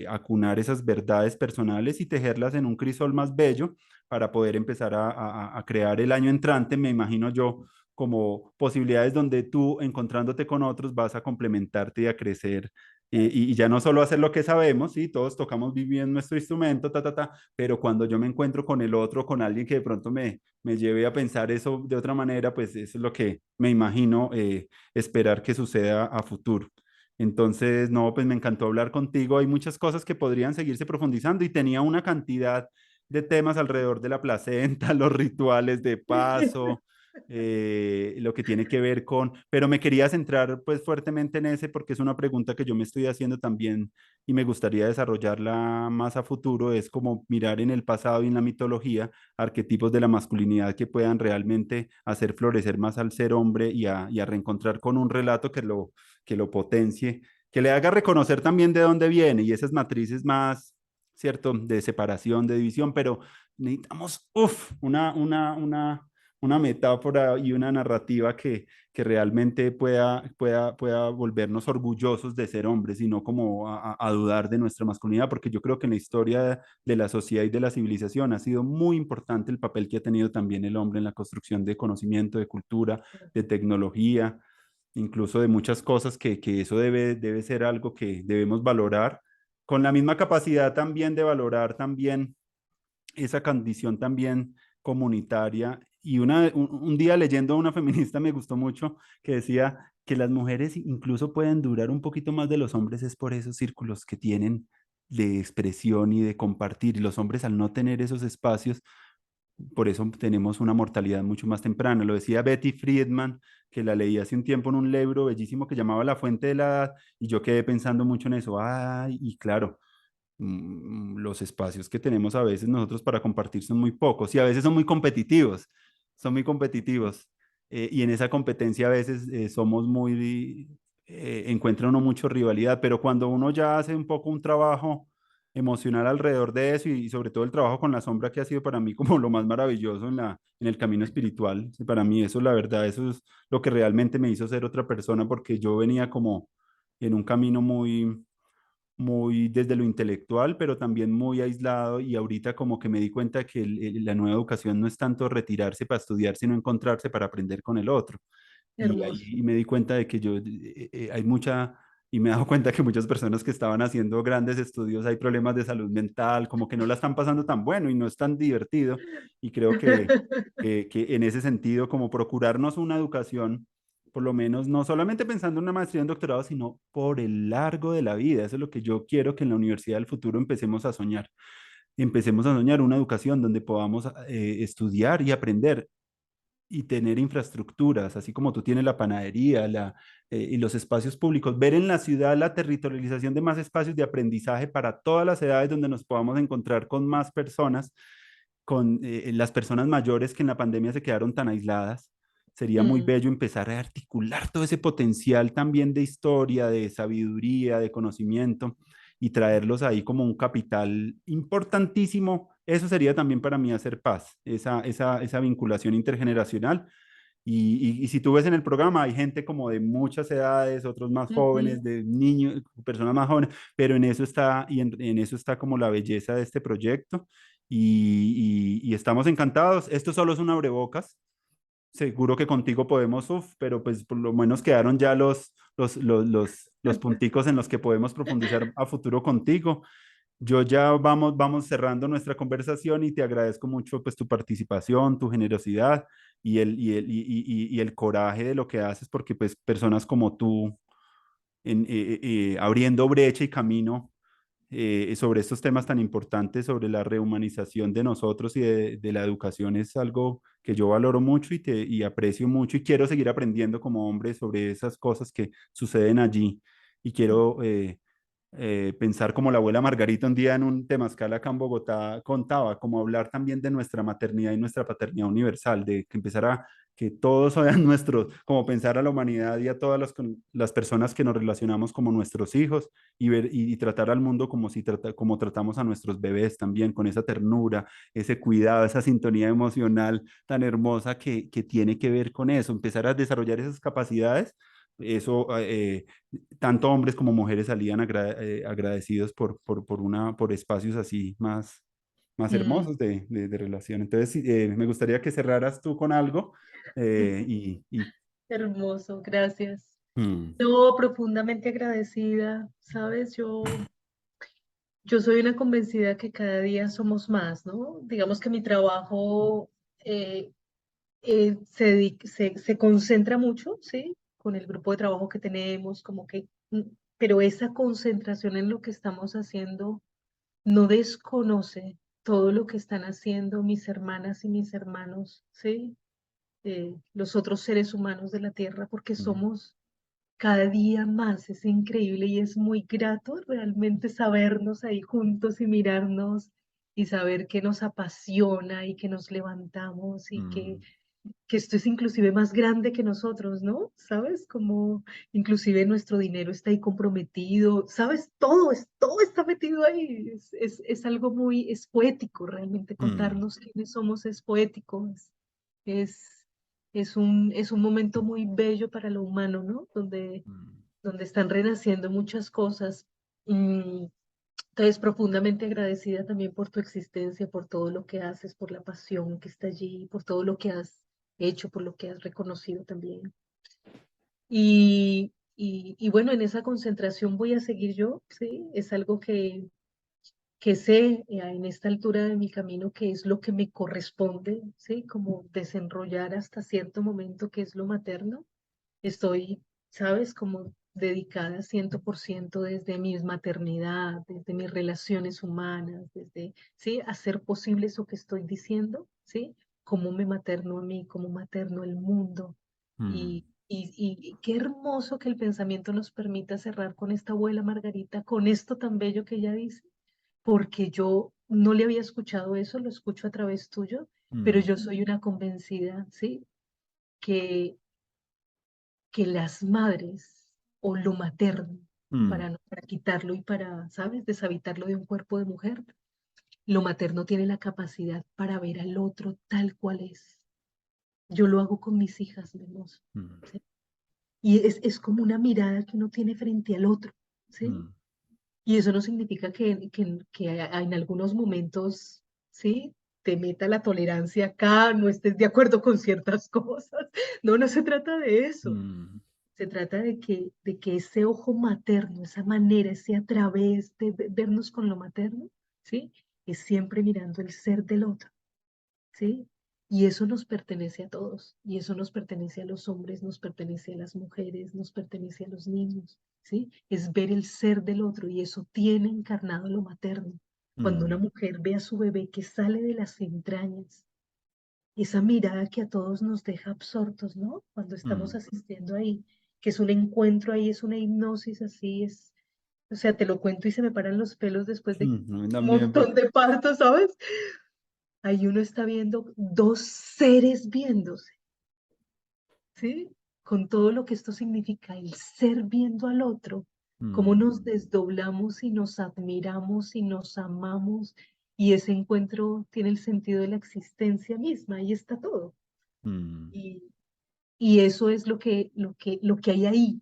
acunar esas verdades personales y tejerlas en un crisol más bello para poder empezar a crear el año entrante, me imagino yo, como posibilidades donde tú, encontrándote con otros, vas a complementarte y a crecer. Y ya no solo hacer lo que sabemos, ¿sí? Todos tocamos bien nuestro instrumento, pero cuando yo me encuentro con el otro, con alguien que de pronto me lleve a pensar eso de otra manera, pues eso es lo que me imagino esperar que suceda a futuro. Entonces, no, pues me encantó hablar contigo. Hay muchas cosas que podrían seguirse profundizando y tenía una cantidad de temas alrededor de la placenta, los rituales de paso, lo que tiene que ver con, pero me quería centrar pues fuertemente en ese porque es una pregunta que yo me estoy haciendo también y me gustaría desarrollarla más a futuro, es como mirar en el pasado y en la mitología arquetipos de la masculinidad que puedan realmente hacer florecer más al ser hombre y a reencontrar con un relato que lo potencie, que le haga reconocer también de dónde viene y esas matrices más, ¿cierto?, de separación, de división, pero necesitamos, una metáfora y una narrativa que realmente pueda volvernos orgullosos de ser hombres y no como a dudar de nuestra masculinidad, porque yo creo que en la historia de la sociedad y de la civilización ha sido muy importante el papel que ha tenido también el hombre en la construcción de conocimiento, de cultura, de tecnología, incluso de muchas cosas que eso debe ser algo que debemos valorar, con la misma capacidad también de valorar también esa condición también comunitaria. Y un día leyendo a una feminista me gustó mucho que decía que las mujeres incluso pueden durar un poquito más de los hombres es por esos círculos que tienen de expresión y de compartir. Y los hombres al no tener esos espacios por eso tenemos una mortalidad mucho más temprana. Lo decía Betty Friedman, que la leí hace un tiempo en un libro bellísimo que llamaba La Fuente de la Edad, y yo quedé pensando mucho en eso. Ay, y claro, los espacios que tenemos a veces nosotros para compartir son muy pocos y a veces son muy competitivos, son muy competitivos. Y en esa competencia a veces somos muy, encuentra uno mucho rivalidad, pero cuando uno ya hace un poco un trabajo emocional alrededor de eso y sobre todo el trabajo con la sombra que ha sido para mí como lo más maravilloso en el camino espiritual, para mí eso, la verdad, eso es lo que realmente me hizo ser otra persona porque yo venía como en un camino muy desde lo intelectual, pero también muy aislado y ahorita como que me di cuenta que la nueva educación no es tanto retirarse para estudiar, sino encontrarse para aprender con el otro. Y Hermoso. ahí me di cuenta de que yo, hay mucha, y me he dado cuenta que muchas personas que estaban haciendo grandes estudios hay problemas de salud mental, como que no la están pasando tan bueno y no es tan divertido. Y creo que en ese sentido, como procurarnos una educación, por lo menos no solamente pensando en una maestría, en doctorado, sino por el largo de la vida. Eso es lo que yo quiero que en la universidad del futuro empecemos a soñar. Empecemos a soñar una educación donde podamos estudiar y aprender y tener infraestructuras, así como tú tienes la panadería y los espacios públicos, ver en la ciudad la territorialización de más espacios de aprendizaje para todas las edades donde nos podamos encontrar con más personas, con las personas mayores que en la pandemia se quedaron tan aisladas. Sería muy Mm, bello empezar a articular todo ese potencial también de historia, de sabiduría, de conocimiento y traerlos ahí como un capital importantísimo. Eso sería también para mí hacer paz, esa vinculación intergeneracional. Y si tú ves en el programa, hay gente como de muchas edades, otros más ujú. jóvenes, de niños, personas más jóvenes, pero en eso está, en eso está como la belleza de este proyecto y estamos encantados. Esto solo es un abrebocas. Seguro que contigo podemos, uf, pero pues por lo menos quedaron ya los punticos en los que podemos profundizar a futuro contigo. Yo ya vamos cerrando nuestra conversación y te agradezco mucho pues tu participación, tu generosidad y el coraje de lo que haces, porque pues personas como tú abriendo brecha y camino sobre estos temas tan importantes, sobre la rehumanización de nosotros y de la educación es algo que yo valoro mucho y aprecio mucho y quiero seguir aprendiendo como hombre sobre esas cosas que suceden allí y quiero pensar como la abuela Margarita un día en un temazcal acá en Bogotá contaba, como hablar también de nuestra maternidad y nuestra paternidad universal, de que empezara que todos sean nuestros, como pensar a la humanidad y a todas las personas que nos relacionamos como nuestros hijos y ver y tratar al mundo como si como tratamos a nuestros bebés también, con esa ternura, ese cuidado, esa sintonía emocional tan hermosa que tiene que ver con eso, empezar a desarrollar esas capacidades. Eso tanto hombres como mujeres salían agradecidos por espacios así más Mm, hermosos de relación. Entonces, sí, me gustaría que cerraras tú con algo y hermoso, gracias. mm, Yo profundamente agradecida, ¿sabes? Yo soy una convencida que cada día somos más, ¿no? Digamos que mi trabajo eh, se concentra mucho, ¿sí? Con el grupo de trabajo que tenemos, como que, pero esa concentración en lo que estamos haciendo no desconoce todo lo que están haciendo mis hermanas y mis hermanos, ¿sí? Los otros seres humanos de la Tierra, porque mm, somos cada día más. Es increíble y es muy grato realmente sabernos ahí juntos y mirarnos y saber que nos apasiona y que nos levantamos y mm, que esto es inclusive más grande que nosotros, ¿no? ¿Sabes? Como inclusive nuestro dinero está ahí comprometido, ¿sabes? Todo está metido ahí. Es algo muy, es poético realmente mm, contarnos quiénes somos, es poético. Es, es un momento muy bello para lo humano, ¿no? mm, Donde están renaciendo muchas cosas. Entonces, profundamente agradecida también por tu existencia, por todo lo que haces, por la pasión que está allí, por todo lo que has hecho, por lo que has reconocido también. Y bueno, en esa concentración voy a seguir yo, ¿sí? Es algo que sé en esta altura de mi camino que es lo que me corresponde, ¿sí? Como desenrollar hasta cierto momento que es lo materno. Estoy, ¿sabes? Como dedicada 100% desde mi maternidad, desde mis relaciones humanas, desde, ¿sí? Hacer posible eso que estoy diciendo, ¿sí? Cómo me materno a mí, cómo materno el mundo. mm, Y qué hermoso que el pensamiento nos permita cerrar con esta abuela Margarita, con esto tan bello que ella dice, porque yo no le había escuchado eso, lo escucho a través tuyo, pero mm, yo soy una convencida, ¿sí? Que, que las madres o lo materno, mm, para quitarlo y para, ¿sabes?, deshabitarlo de un cuerpo de mujer, lo materno tiene la capacidad para ver al otro tal cual es. Yo lo hago con mis hijas, mi hermoso, mm, ¿sí? Y es como una mirada que uno tiene frente al otro, ¿sí? mm, Y eso no significa en algunos momentos, ¿sí? Te meta la tolerancia acá, no estés de acuerdo con ciertas cosas. No, no se trata de eso. mm, Se trata de que ese ojo materno, esa manera, ese a través de vernos con lo materno, ¿sí? Es siempre mirando el ser del otro, ¿sí? Y eso nos pertenece a todos, y eso nos pertenece a los hombres, nos pertenece a las mujeres, nos pertenece a los niños, ¿sí? Es ver el ser del otro y eso tiene encarnado lo materno. Cuando una mm, mujer ve a su bebé que sale de las entrañas, esa mirada que a todos nos deja absortos, ¿no? Cuando estamos mm, asistiendo ahí, que es un encuentro ahí, es una hipnosis así, o sea, te lo cuento y se me paran los pelos después de mm, un también, montón de partos, ¿sabes? Ahí uno está viendo dos seres viéndose, ¿sí? Con todo lo que esto significa, el ser viendo al otro, cómo mm, nos desdoblamos y nos admiramos y nos amamos, y ese encuentro tiene el sentido de la existencia misma, ahí está todo. mm. Y, y eso es lo que hay ahí.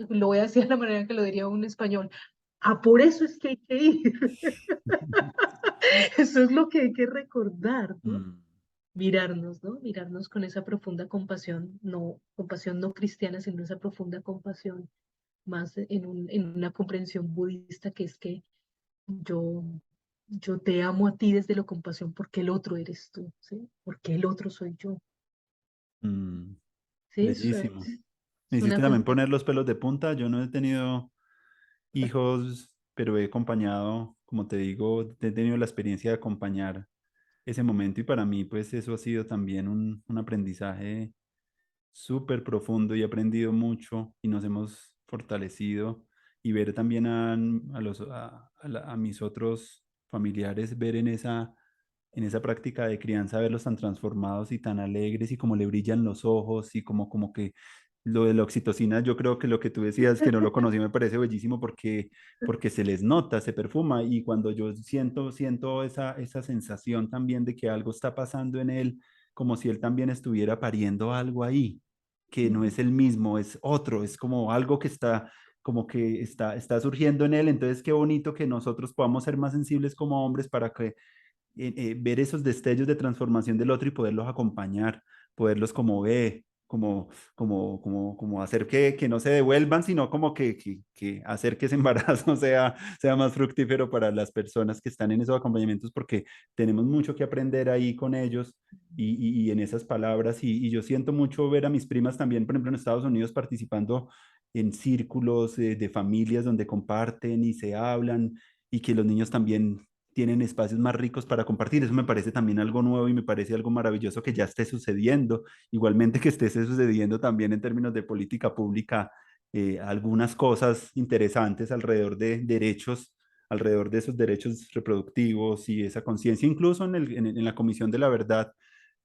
Lo voy a decir de la manera que lo diría un español. Ah, por eso es que hay que ir. Eso es lo que hay que recordar, ¿no? Mm, Mirarnos, ¿no? Mirarnos con esa profunda compasión no cristiana, sino esa profunda compasión, más en una comprensión budista, que es que yo, yo te amo a ti desde la compasión porque el otro eres tú, ¿sí? Porque el otro soy yo, mm. ¿sí? Bellísimo. Me Es una hiciste también cosa. poner los pelos de punta. Yo no he tenido hijos, pero he acompañado, como te digo, he tenido la experiencia de acompañar ese momento y para mí pues eso ha sido también un aprendizaje súper profundo y he aprendido mucho y nos hemos fortalecido y ver también a mis otros familiares, ver en esa práctica de crianza, verlos tan transformados y tan alegres y como le brillan los ojos y como que lo de la oxitocina, yo creo que lo que tú decías, que no lo conocí, me parece bellísimo porque se les nota, se perfuma y cuando yo siento esa sensación también de que algo está pasando en él, como si él también estuviera pariendo algo ahí, que no es el mismo, es otro, es como algo que está como que está surgiendo en él, entonces qué bonito que nosotros podamos ser más sensibles como hombres para que ver esos destellos de transformación del otro y poderlos acompañar, poderlos como ver, como hacer que no se devuelvan, sino como que hacer que ese embarazo sea más fructífero para las personas que están en esos acompañamientos, porque tenemos mucho que aprender ahí con ellos y en esas palabras. Y yo siento mucho ver a mis primas también, por ejemplo, en Estados Unidos participando en círculos de familias donde comparten y se hablan y que los niños también tienen espacios más ricos para compartir. Eso me parece también algo nuevo y me parece algo maravilloso que ya esté sucediendo. Igualmente que esté sucediendo también en términos de política pública, algunas cosas interesantes alrededor de derechos, alrededor de esos derechos reproductivos y esa conciencia, incluso en la Comisión de la Verdad,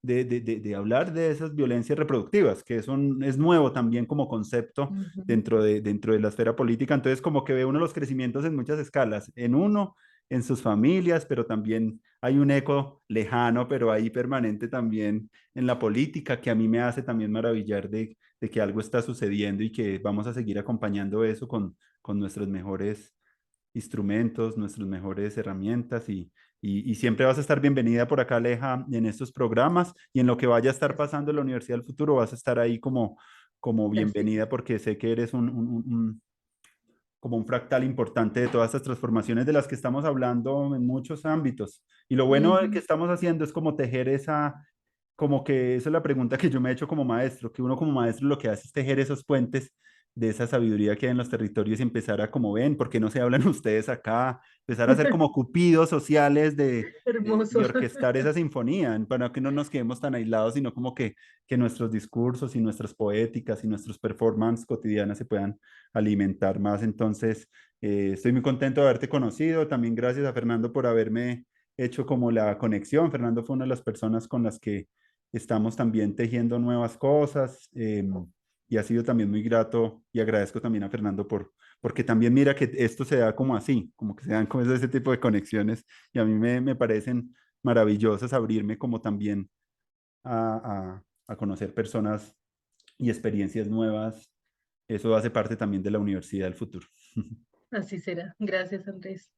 de hablar de esas violencias reproductivas, que eso es nuevo también como concepto Ujú, dentro de la esfera política. Entonces, como que ve uno los crecimientos en muchas escalas, en uno, en sus familias, pero también hay un eco lejano, pero ahí permanente también en la política, que a mí me hace también maravillar de que algo está sucediendo y que vamos a seguir acompañando eso con nuestros mejores instrumentos, nuestras mejores herramientas y siempre vas a estar bienvenida por acá, Aleja, en estos programas y en lo que vaya a estar gracias, pasando en la Universidad del Futuro, vas a estar ahí como gracias. bienvenida porque sé que eres como un fractal importante de todas estas transformaciones de las que estamos hablando en muchos ámbitos. Y lo bueno de que Ujú, estamos haciendo es como tejer como que esa es la pregunta que yo me he hecho como maestro, que uno como maestro lo que hace es tejer esos puentes de esa sabiduría que hay en los territorios y empezar a como ven, ¿por qué no se hablan ustedes acá? empezar a ser como cupidos sociales de Hermoso. orquestar esa sinfonía, para que no nos quedemos tan aislados, sino como que nuestros discursos y nuestras poéticas y nuestros performances cotidianas se puedan alimentar más. Entonces, estoy muy contento de haberte conocido. También gracias a Fernando por haberme hecho como la conexión. Fernando fue una de las personas con las que estamos también tejiendo nuevas cosas. Y ha sido también muy grato y agradezco también a Fernando porque también mira que esto se da como así, como que se dan como ese tipo de conexiones y a mí me parecen maravillosas abrirme como también a conocer personas y experiencias nuevas. Eso hace parte también de la universidad del futuro. Así será. Gracias, Andrés.